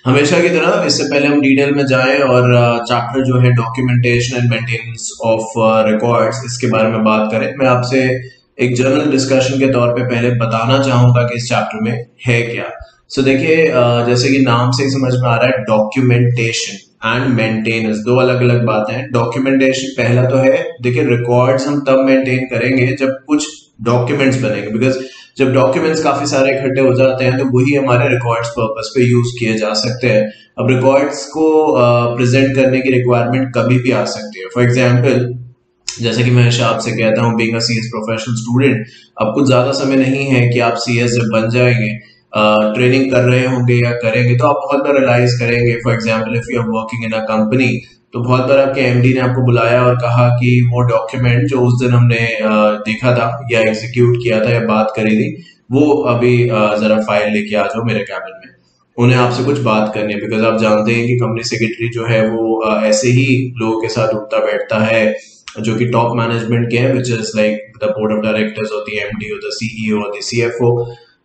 हमेशा की तरह इससे पहले हम डिटेल में जाएं और चैप्टर जो है documentation and maintenance of records, इसके बारे में बात करें। मैं आपसे एक जनरल डिस्कशन के तौर पे पहले बताना चाहूंगा कि इस चैप्टर में है क्या। देखिए, जैसे कि नाम से ही समझ में आ रहा है, डॉक्यूमेंटेशन एंड मेंटेनेंस दो अलग अलग बातें हैं। डॉक्यूमेंटेशन पहला तो है, देखिए रिकॉर्ड्स हम तब मेंटेन करेंगे जब कुछ डॉक्यूमेंट्स बनेंगे, बिकॉज जब डॉक्यूमेंट्स काफी सारे इकट्ठे हो जाते हैं तो वही हमारे रिकॉर्ड्स पर्पस पे यूज किए जा सकते हैं। अब रिकॉर्ड्स को प्रेजेंट करने की रिक्वायरमेंट कभी भी आ सकती है। फॉर एग्जांपल, जैसे कि मैं हमेशा आपसे कहता हूँ, being a CS professional student, अब कुछ ज्यादा समय नहीं है कि आप सीएस जब बन जाएंगे, ट्रेनिंग कर रहे होंगे या करेंगे तो आप बहुत बार रियलाइज करेंगे। For example, if you are working in a company, तो बहुत बार आपके एमडी ने आपको बुलाया और कहा कि वो डॉक्यूमेंट जो उस दिन हमने देखा था या एग्जीक्यूट किया था या बात करी थी, वो अभी जरा फाइल लेके आ जाओ मेरे कैबिन में। उन्हें आपसे कुछ बात करनी है, बिकॉज आप जानते हैं कि कंपनी सेक्रेटरी जो है वो ऐसे ही लोगों के साथ उठता बैठता है जो कि टॉप मैनेजमेंट के हैं, which is like the board of directors और द एमडी और द सीईओ और द सीएफओ।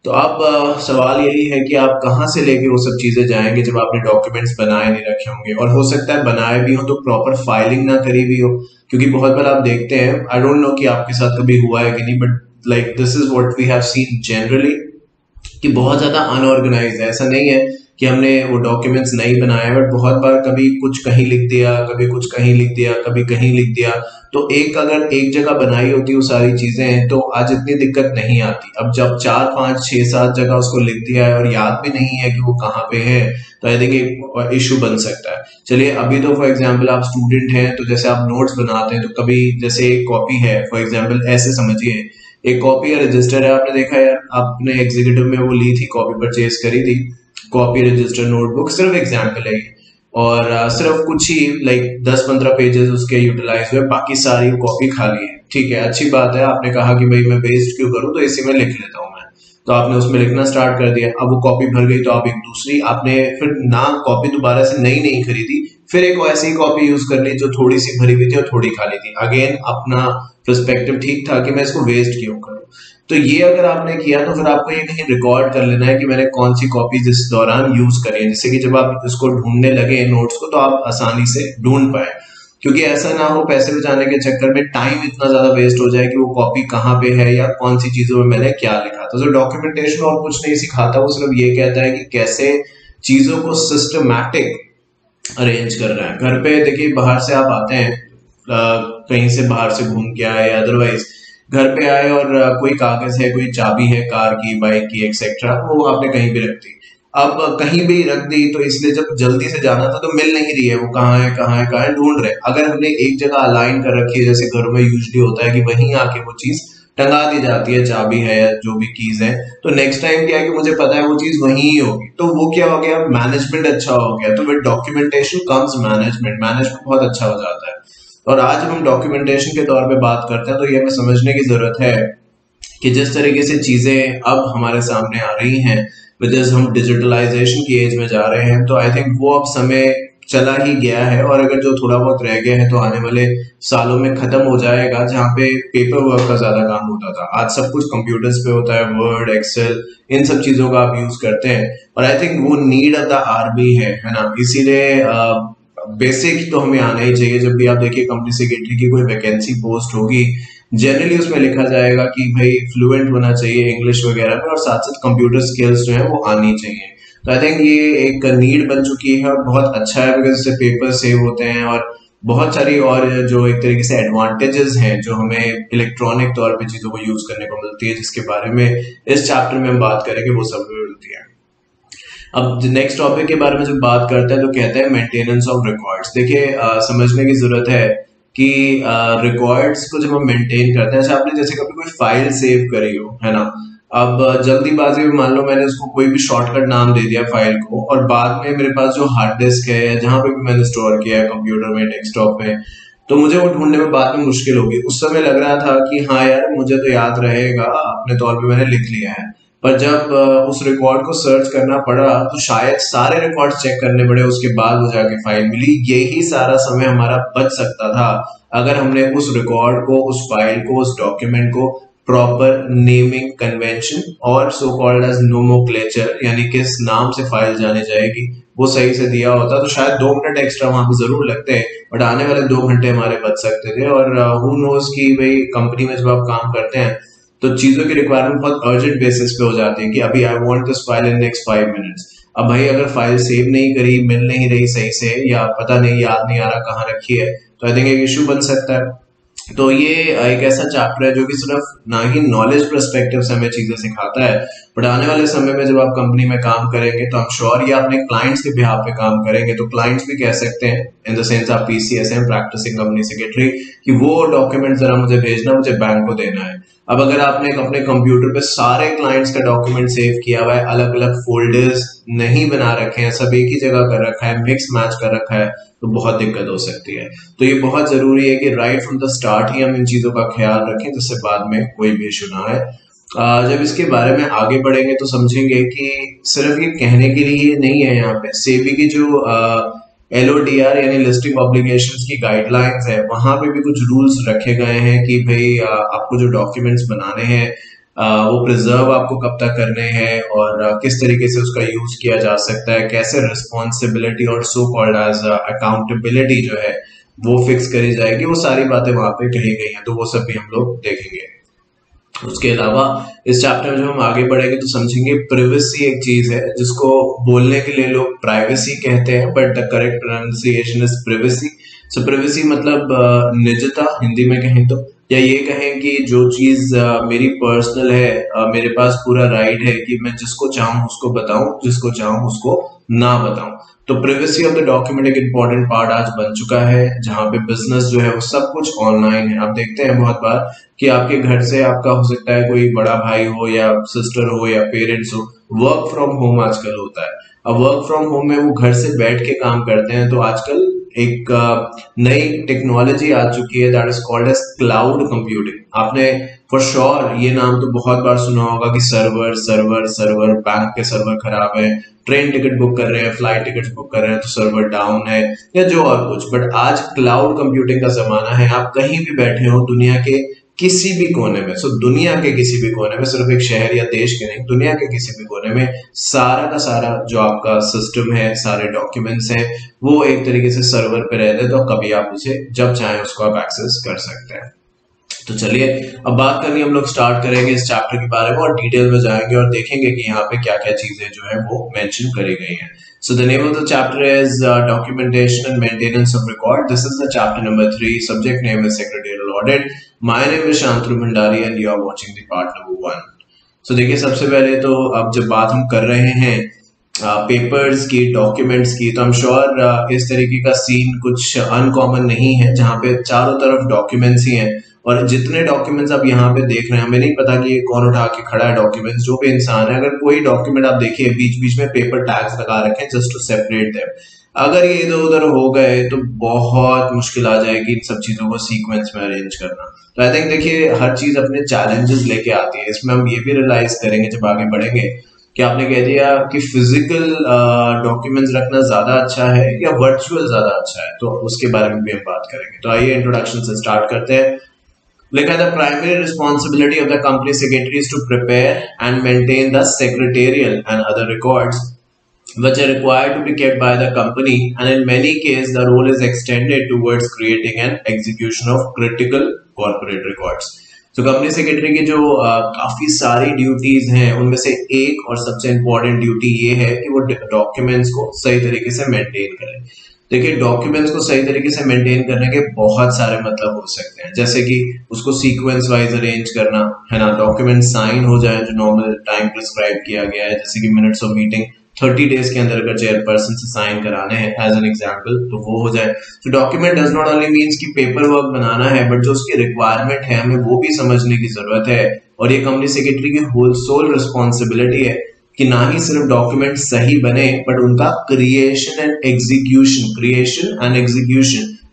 तो अब सवाल यही है कि आप कहाँ से लेके वो सब चीजें जाएंगे जब आपने डॉक्यूमेंट्स बनाए नहीं रखे होंगे, और हो सकता है बनाए भी हो तो प्रॉपर फाइलिंग ना करी भी हो। क्योंकि बहुत बार आप देखते हैं, आई डोंट नो कि आपके साथ कभी हुआ है कि नहीं, but like this is what we have seen generally, कि बहुत ज्यादा अनऑर्गेनाइज है। ऐसा नहीं है कि हमने वो डॉक्यूमेंट्स नहीं बनाए, बट बहुत बार कभी कुछ कहीं लिख दिया, कभी कुछ कहीं लिख दिया, कभी कहीं लिख दिया। तो एक अगर एक जगह बनाई होती वो सारी चीजें, तो आज इतनी दिक्कत नहीं आती। अब जब 4 5 6 7 जगह उसको लिख दिया है और याद भी नहीं है कि वो कहाँ पे है, तो आई थिंक एक इशू बन सकता है। चलिए, अभी तो फॉर एग्जाम्पल आप स्टूडेंट हैं, तो जैसे आप नोट्स बनाते हैं, तो कभी जैसे एक कॉपी है, फॉर एग्जाम्पल ऐसे समझिए, एक कॉपी या रजिस्टर है, आपने देखा यार, आपने एग्जीक्यूटिव में वो ली थी, कॉपी परचेज करी थी, कॉपी रजिस्टर नोटबुक, सिर्फ एग्जाम्पल है ये। और सिर्फ कुछ ही लाइक 10 15 पेजेस उसके यूटिलाइज हुए, बाकी सारी कॉपी खाली है। ठीक है, अच्छी बात है, आपने कहा कि भाई मैं वेस्ट क्यों करूं, तो इसी में लिख लेता हूं मैं। तो आपने उसमें लिखना स्टार्ट कर दिया। अब वो कॉपी भर गई तो आप एक दूसरी, आपने फिर ना कॉपी दोबारा से नई नहीं खरीदी, फिर एक ऐसी ही कॉपी यूज कर ली जो थोड़ी सी भरी हुई थी और थोड़ी खाली थी। अगेन अपना पर्सपेक्टिव ठीक था कि मैं इसको वेस्ट क्यों करूं। तो ये अगर आपने किया तो फिर आपको ये कहीं रिकॉर्ड कर लेना है कि मैंने कौन सी कॉपीज इस दौरान यूज करी है, जिससे कि जब आप इसको ढूंढने लगे नोट्स को, तो आप आसानी से ढूंढ पाए। क्योंकि ऐसा ना हो पैसे बचाने के चक्कर में टाइम इतना ज्यादा वेस्ट हो जाए कि वो कॉपी कहाँ पे है या कौन सी चीजों में मैंने क्या लिखा था। तो डॉक्यूमेंटेशन और कुछ नहीं सिखाता, वो सिर्फ ये कहता है कि कैसे चीजों को सिस्टमैटिक अरेंज कर रहा है। घर पे देखिए, बाहर से आप आते हैं, कहीं से बाहर से घूम के आए, अदरवाइज घर पे आए और कोई कागज है, कोई चाबी है कार की, बाइक की, एक्सेट्रा, वो आपने कहीं भी रख दी। अब कहीं भी रख दी तो इसलिए जब जल्दी से जाना था तो मिल नहीं रही है, वो कहाँ है कहाँ है कहाँ है, ढूंढ रहे। अगर हमने एक जगह अलाइन कर रखी है, जैसे घरों में यूजली होता है कि वहीं आके वो चीज टंगा दी जाती है, चाबी है या जो भी कीज है, तो नेक्स्ट टाइम क्या है कि मुझे पता है वो चीज वहीं ही होगी। तो वो क्या हो गया, मैनेजमेंट अच्छा हो गया। तो with documentation comes management, management बहुत अच्छा हो जाता है। और आज जब हम डॉक्यूमेंटेशन के तौर पे बात करते हैं, तो ये हमें समझने की जरूरत है कि जिस तरीके से चीजें अब हमारे सामने आ रही हैं, विद हम डिजिटलाइजेशन की एज में जा रहे हैं, तो आई थिंक वो अब समय चला ही गया है। और अगर जो थोड़ा बहुत रह गया है तो आने वाले सालों में खत्म हो जाएगा, जहाँ पे पेपर वर्क का ज्यादा काम होता था। आज सब कुछ कंप्यूटर्स पे होता है, वर्ड, एक्सेल, इन सब चीजों का आप यूज करते हैं। और आई थिंक वो नीड ऑफ द आर भी है ना। इसीलिए बेसिक तो हमें आना ही चाहिए। जब भी आप देखिए कंपनी सेक्रेटरी की कोई वैकेंसी पोस्ट होगी, जनरली उसमें लिखा जाएगा कि भाई फ्लुएंट होना चाहिए इंग्लिश वगैरह में, और साथ साथ कंप्यूटर स्किल्स जो है वो आनी चाहिए। तो आई थिंक ये एक नीड बन चुकी है और बहुत अच्छा है, बिकॉज इससे पेपर सेव होते हैं और बहुत सारी और जो एक तरीके से एडवांटेजेस हैं जो हमें इलेक्ट्रॉनिक तौर पे चीजों को यूज करने को मिलती है, जिसके बारे में इस चैप्टर में हम बात करेंगे, वो सब मिलती है। अब नेक्स्ट टॉपिक के बारे में जब बात करते हैं तो कहते हैं मेंटेनेंस ऑफ रिकॉर्ड्स। देखिए, समझने की जरूरत है कि रिकॉर्ड्स को जब हम मेंटेन करते हैं, जैसे कभी कोई फाइल सेव करी हो, है ना। अब जल्दीबाजी में मान लो मैंने उसको कोई भी शॉर्टकट नाम दे दिया फाइल को, और बाद में मेरे पास जो हार्ड डिस्क है या जहां पे भी मैंने स्टोर किया है, कंप्यूटर में, डेस्कटॉप में, तो मुझे वो ढूंढने में बाद में मुश्किल होगी। उस समय लग रहा था कि हाँ यार, मुझे तो याद रहेगा, अपने तौर पे मैंने लिख लिया है। पर जब उस रिकॉर्ड को सर्च करना पड़ा तो शायद सारे रिकॉर्ड चेक करने पड़े, उसके बाद वो जाके फाइल मिली। यही सारा समय हमारा बच सकता था अगर हमने उस रिकॉर्ड को, उस फाइल को, उस डॉक्यूमेंट को प्रॉपर नेमिंग कन्वेंशन और सो कॉल्ड एज नोमेनक्लेचर, यानी किस नाम से फाइल जानी जाएगी, वो सही से दिया होता तो शायद 2 मिनट एक्स्ट्रा वहां पे जरूर लगते हैं, बट आने वाले 2 घंटे हमारे बच सकते थे। और हु नोज कि भाई कंपनी में जब आप काम करते हैं तो चीजों की रिक्वायरमेंट बहुत अर्जेंट बेसिस पे हो जाती है कि अभी I want this file in next 5 minutes. अब भाई अगर फाइल सेव नहीं करी, मिल नहीं रही सही से, या पता नहीं याद नहीं आ रहा कहाँ रखी है, तो आई थिंक एक इश्यू बन सकता है। तो ये एक ऐसा चैप्टर है जो कि सिर्फ ना ही नॉलेज पर्सपेक्टिव से हमें चीजें सिखाता है, बट आने वाले समय में जब आप कंपनी में काम करेंगे तो I'm श्योर या अपने क्लाइंट्स के बिहाफ पे काम करेंगे तो क्लाइंट्स भी कह सकते हैं इन द सेंस आप PCSM प्रैक्टिसिंग कंपनी सेक्रेटरी कि वो डॉक्यूमेंट जरा मुझे भेजना, मुझे बैंक को देना है। अब अगर आपने अपने कंप्यूटर पे सारे क्लाइंट्स का डॉक्यूमेंट सेव किया हुआ है, अलग अलग फोल्डर्स नहीं बना रखे हैं, सब एक ही जगह कर रखा है, मिक्स मैच कर रखा है, तो बहुत दिक्कत हो सकती है। तो ये बहुत जरूरी है कि राइट फ्रॉम द स्टार्ट ही हम इन चीजों का ख्याल रखें जिससे बाद में कोई भी इशू ना आए। जब इसके बारे में आगे बढ़ेंगे तो समझेंगे कि सिर्फ ये कहने के लिए नहीं है, यहाँ पे सेबी की जो LODR यानी लिस्टिंग ऑब्लिगेशंस की गाइडलाइंस है, वहां पे भी कुछ रूल्स रखे गए हैं कि भाई आपको जो डॉक्यूमेंट्स बनाने हैं वो प्रिजर्व आपको कब तक करने हैं और किस तरीके से उसका यूज किया जा सकता है, कैसे रिस्पॉन्सिबिलिटी और सो कॉल्ड एज अकाउंटेबिलिटी जो है वो फिक्स करी जाएगी, वो सारी बातें वहां पे कही गई हैं, तो वो सब भी हम लोग देखेंगे। उसके अलावा इस चैप्टर में जब हम आगे बढ़ेंगे तो समझेंगे प्रिवेसी एक चीज है जिसको बोलने के लिए लोग प्राइवेसी कहते हैं, but the correct pronunciation is privacy. So privacy मतलब निजता हिंदी में कहें तो, या ये कहें कि जो चीज मेरी पर्सनल है, मेरे पास पूरा राइट है कि मैं जिसको चाहूं उसको बताऊं, जिसको चाहूं उसको ना बताऊं। तो प्रिवेसी ऑफ द डॉक्यूमेंट एक इंपॉर्टेंट पार्ट आज बन चुका है, जहां पे बिजनेस जो है वो सब कुछ ऑनलाइन है। आप देखते हैं बहुत बार कि आपके घर से आपका हो सकता है कोई बड़ा भाई हो या सिस्टर हो या पेरेंट्स हो, वर्क फ्रॉम होम आजकल होता है। अब वर्क फ्रॉम होम में वो घर से बैठ के काम करते हैं, तो आजकल एक नई टेक्नोलॉजी आ चुकी है that is called as cloud computing. आपने फॉर श्योर ये नाम तो बहुत बार सुना होगा कि सर्वर सर्वर सर्वर, बैंक के सर्वर खराब है, ट्रेन टिकट बुक कर रहे हैं, फ्लाइट टिकट बुक कर रहे हैं तो सर्वर डाउन है, या जो और कुछ। बट आज क्लाउड कंप्यूटिंग का जमाना है, आप कहीं भी बैठे हो दुनिया के किसी भी कोने में, दुनिया के किसी भी कोने में, सिर्फ एक शहर या देश के नहीं, दुनिया के किसी भी कोने में सारा का सारा जो आपका सिस्टम है, सारे डॉक्यूमेंट्स हैं, वो एक तरीके से सर्वर पे रहते हैं, तो कभी आप उसे जब चाहें उसको आप एक्सेस कर सकते हैं। तो चलिए अब बात करनी हम लोग स्टार्ट करेंगे इस चैप्टर के बारे में और डिटेल में जाएंगे और देखेंगे कि यहाँ पे क्या क्या चीजें जो है वो मेंशन करी गई हैं। So the name of the chapter is documentation and maintenance of record. This is the chapter number 3. Subject name is secretarial audit. My name is Shantanu Bhandari and you are watching the part number 1. So देखिए सबसे पहले तो अब जब बात हम कर रहे हैं पेपर्स की, डॉक्यूमेंट्स की, तो I'm sure इस तरीके का सीन कुछ अनकॉमन नहीं है जहाँ पे चारों तरफ डॉक्यूमेंट्स ही हैं। और जितने डॉक्यूमेंट्स आप यहाँ पे देख रहे हैं, हमें नहीं पता कि कौन उठा के खड़ा है डॉक्यूमेंट्स, जो भी इंसान है, अगर कोई डॉक्यूमेंट आप देखिए बीच बीच में पेपर टैग्स लगा रखे हैं जस्ट टू सेपरेट देम। अगर ये इधर उधर हो गए तो बहुत मुश्किल आ जाएगी इन सब चीजों को सीक्वेंस में अरेंज करना। तो आई थिंक देखिए हर चीज अपने चैलेंजेस लेके आती है, इसमें हम ये भी रियलाइज करेंगे जब आगे बढ़ेंगे कि आपने कह दिया कि फिजिकल डॉक्यूमेंट्स रखना ज्यादा अच्छा है या वर्चुअल ज्यादा अच्छा है, तो उसके बारे में भी हम बात करेंगे। तो आइए इंट्रोडक्शन से स्टार्ट करते हैं। लिखा the primary responsibility of the company secretary is to prepare and maintain the secretarial and other records which are required to be kept by the company, and in many cases the role is extended towards creating and execution of critical corporate records. तो company secretary की जो काफी सारी duties हैं उनमें से एक और सबसे इंपॉर्टेंट ड्यूटी ये है कि वो डॉक्यूमेंट्स को सही तरीके से मेंटेन करें। देखिए डॉक्यूमेंट्स को सही तरीके से मेंटेन करने के बहुत सारे मतलब हो सकते हैं, जैसे कि उसको सीक्वेंस वाइज अरेंज करना है ना, डॉक्यूमेंट साइन हो जाए जो नॉर्मल टाइम प्रिस्क्राइब किया गया है, जैसे कि मिनट्स ऑफ मीटिंग 30 डेज के अंदर अगर चेयरपर्सन से साइन कराने हैं एज एन एग्जांपल, तो वो हो जाए। तो document does not only means कि पेपर वर्क बनाना है, बट जो उसकी रिक्वायरमेंट है हमें वो भी समझने की जरूरत है। और ये कंपनी सेक्रेटरी की होल सोल रिस्पॉन्सिबिलिटी है कि ना ही सिर्फ डॉक्यूमेंट सही बने बट उनका क्रिएशन एंड एग्जीक्यूशन,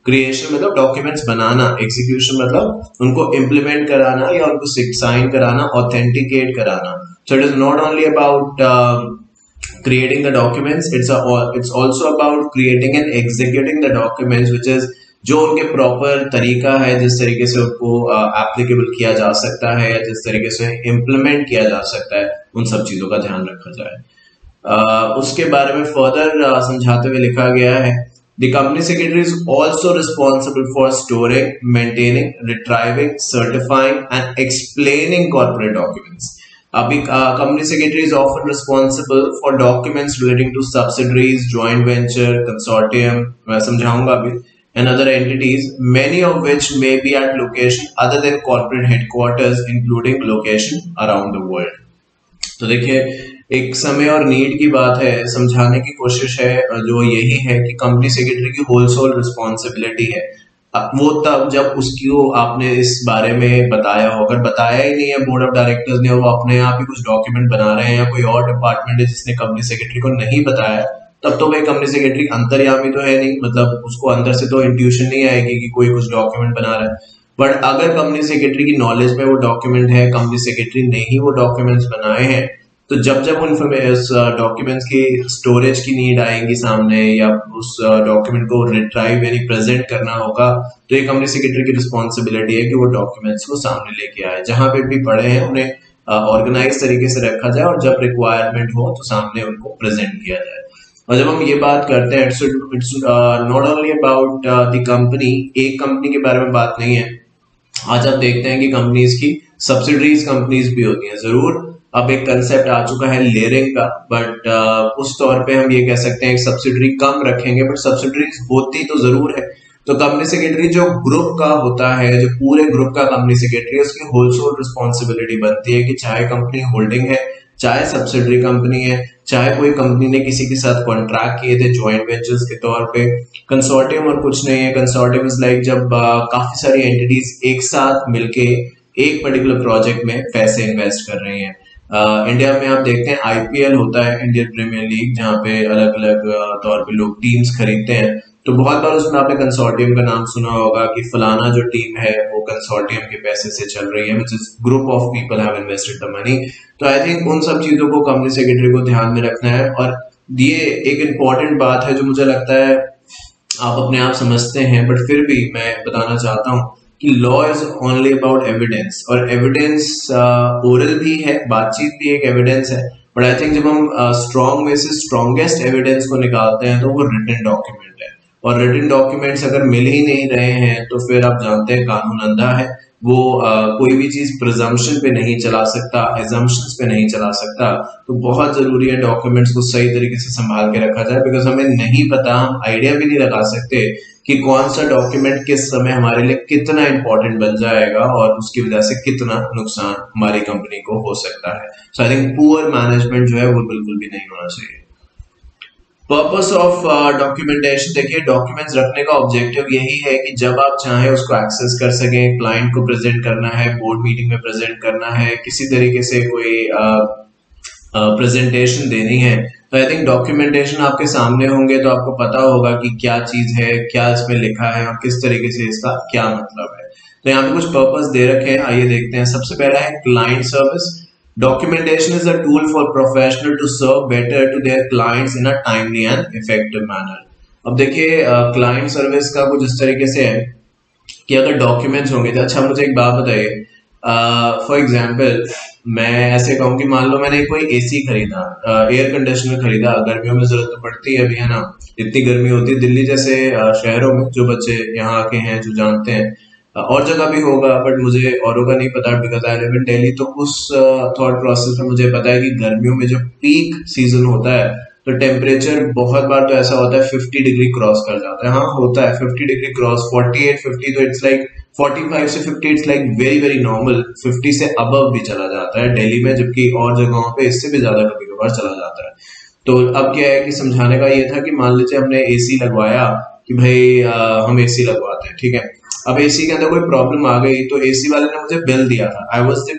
क्रिएशन मतलब डॉक्यूमेंट्स बनाना, एग्जीक्यूशन मतलब उनको इम्प्लीमेंट कराना या उनको साइन कराना, ऑथेंटिकेट कराना। सो it is not only about creating the documents, it's also about creating and executing the documents, which is जो उनके प्रॉपर तरीका है जिस तरीके से उनको एप्लीकेबल किया जा सकता है या जिस तरीके से इम्प्लीमेंट किया जा सकता है, उन सब चीजों का ध्यान रखा जाए। उसके बारे में फर्दर समझाते हुए लिखा गया है, the company secretary is also responsible for storing, maintaining, retrieving, certifying and explaining corporate documents. अभी company secretary is often responsible for documents relating to subsidiaries, joint venture, consortium, मैं समझाऊंगा अभी, and other entities, many of which may be at location other than corporate headquarters, including location around the world। तो देखिए, एक समय और need की बात है, समझाने की कोशिश है जो यही है कि कंपनी सेक्रेटरी की होल सोल रिस्पॉन्सिबिलिटी है। वो तब जब उसको आपने इस बारे में बताया हो, अगर बताया ही नहीं है बोर्ड ऑफ डायरेक्टर्स ने, वो अपने आप ही कुछ डॉक्यूमेंट बना रहे हैं या कोई और डिपार्टमेंट है जिसने कंपनी सेक्रेटरी को नहीं बताया, तब तो भाई कंपनी सेक्रेटरी अंतर्यामी तो है नहीं, मतलब उसको अंदर से तो इंट्यूशन नहीं आएगी कि कोई कुछ डॉक्यूमेंट बना रहा है। बट अगर कंपनी सेक्रेटरी की नॉलेज में वो डॉक्यूमेंट है, कंपनी सेक्रेटरी ने ही वो डॉक्यूमेंट्स बनाए हैं, तो जब जब उन डॉक्यूमेंट्स की स्टोरेज की नीड आएगी सामने या उस डॉक्यूमेंट को रिट्राइव यानी प्रेजेंट करना होगा, तो ये कंपनी सेक्रेटरी की रिस्पॉन्सिबिलिटी है कि वो डॉक्यूमेंट्स को सामने लेके आए, जहां पे भी पड़े हैं उन्हें ऑर्गेनाइज तरीके से रखा जाए और जब रिक्वायरमेंट हो तो सामने उनको प्रेजेंट किया जाए। और जब हम ये बात करते हैं, it's not only about the company, एक कंपनी के बारे में बात नहीं है। आज आप देखते हैं कि कंपनीज की सब्सिडरीज कंपनीज भी होती हैं, जरूर अब एक कंसेप्ट आ चुका है लेयरिंग का, बट उस तौर पे हम ये कह सकते हैं सब्सिडरी कम रखेंगे, बट सब्सिडरीज होती तो जरूर है। तो कंपनी सेक्रेटरी जो ग्रुप का होता है, जो पूरे ग्रुप का कंपनी सेक्रेटरी है, उसकी होलसेल रिस्पॉन्सिबिलिटी बनती है कि चाहे कंपनी होल्डिंग है, चाहे सब्सिडरी कंपनी है, चाहे कोई कंपनी ने किसी के साथ कॉन्ट्रैक्ट किए थे ज्वाइंट वेंचर्स के तौर पे, कंसोर्टियम और कुछ नहीं है। कंसोर्टियम इज लाइक जब काफी सारी एंटिटीज एक साथ मिलके एक पर्टिकुलर प्रोजेक्ट में पैसे इन्वेस्ट कर रही हैं। इंडिया में आप देखते हैं आईपीएल होता है, इंडियन प्रीमियर लीग, जहाँ पे अलग अलग तौर पे लोग टीम्स खरीदते हैं, तो बहुत बार उसमें आपने कंसोर्टियम का नाम सुना होगा कि फलाना जो टीम है वो कंसोर्टियम के पैसे से चल रही है, which is group of people have invested the money. तो आई थिंक उन सब चीजों को कंपनी सेक्रेटरी को ध्यान में रखना है। और ये एक इम्पॉर्टेंट बात है जो मुझे लगता है आप अपने आप समझते हैं, बट फिर भी मैं बताना चाहता हूँ कि law is only about evidence, और एविडेंस ओरल भी है, बातचीत भी एक एविडेंस है, बट आई थिंक जब हम स्ट्रॉन्ग में से स्ट्रॉन्गेस्ट एविडेंस को निकालते हैं तो वो रिटन डॉक्यूमेंट है। और रिटन डॉक्यूमेंट्स अगर मिल ही नहीं रहे हैं तो फिर आप जानते हैं कानून अंधा है, वो कोई भी चीज प्रिजम्पशन पे नहीं चला सकता, एजम्पशंस पे नहीं चला सकता। तो बहुत जरूरी है डॉक्यूमेंट्स को सही तरीके से संभाल के रखा जाए, बिकॉज हमें नहीं पता, हम आइडिया भी नहीं लगा सकते कि कौन सा डॉक्यूमेंट किस समय हमारे लिए कितना इंपॉर्टेंट बन जाएगा और उसकी वजह से कितना नुकसान हमारी कंपनी को हो सकता है। So I think poor management जो है वो बिल्कुल भी नहीं होना चाहिए। पर्पस ऑफ डॉक्यूमेंटेशन, देखिए डॉक्यूमेंट्स रखने का ऑब्जेक्टिव यही है कि जब आप चाहें उसको एक्सेस कर सकें, क्लाइंट को प्रेजेंट करना है, बोर्ड मीटिंग में प्रेजेंट करना है, किसी तरीके से कोई प्रेजेंटेशन देनी है, तो आई थिंक डॉक्यूमेंटेशन आपके सामने होंगे तो आपको पता होगा कि क्या चीज है, क्या इसमें लिखा है और किस तरीके से इसका क्या मतलब है। तो यहाँ पे कुछ पर्पस दे रखे हैं, आइए देखते हैं। सबसे पहला है client service. Documentation is a tool for professional to serve better to their clients in a timely and effective manner। अब देखिए क्लाइंट सर्विस का कुछ इस तरीके से है कि अगर डॉक्यूमेंट्स होंगे तो अच्छा, मुझे एक बात बताइए, फॉर एग्जाम्पल मैं ऐसे कहूँ कि मान लो मैंने कोई एसी खरीदा, एयर कंडीशनर खरीदा, गर्मियों में जरूरत तो पड़ती है अभी, है ना, इतनी गर्मी होती है दिल्ली जैसे शहरों में, जो बच्चे यहाँ आके हैं जो जानते हैं, और जगह भी होगा बट मुझे औरों का नहीं पता because I live in Delhi. तो उस थॉट प्रोसेस में मुझे पता है कि गर्मियों में जो पीक सीजन होता है तो टेम्परेचर बहुत बार तो ऐसा होता है 50 डिग्री क्रॉस कर जाता है। हाँ होता है 50 डिग्री क्रॉस, 48 50, तो इट्स लाइक 45 से 50 it's like very very normal. 50 से अबव भी चला जाता है दिल्ली में, जबकि और जगहों पे इससे भी ज्यादा कभी कभार चला जाता है। तो अब क्या है कि समझाने का ये था कि मान लीजिए हमने एसी लगवाया कि भाई हम एसी लगवाते हैं, ठीक है, अब एसी के अंदर कोई प्रॉब्लम आ गई तो एसी वाले ने मुझे बिल दिया था, आई वाज द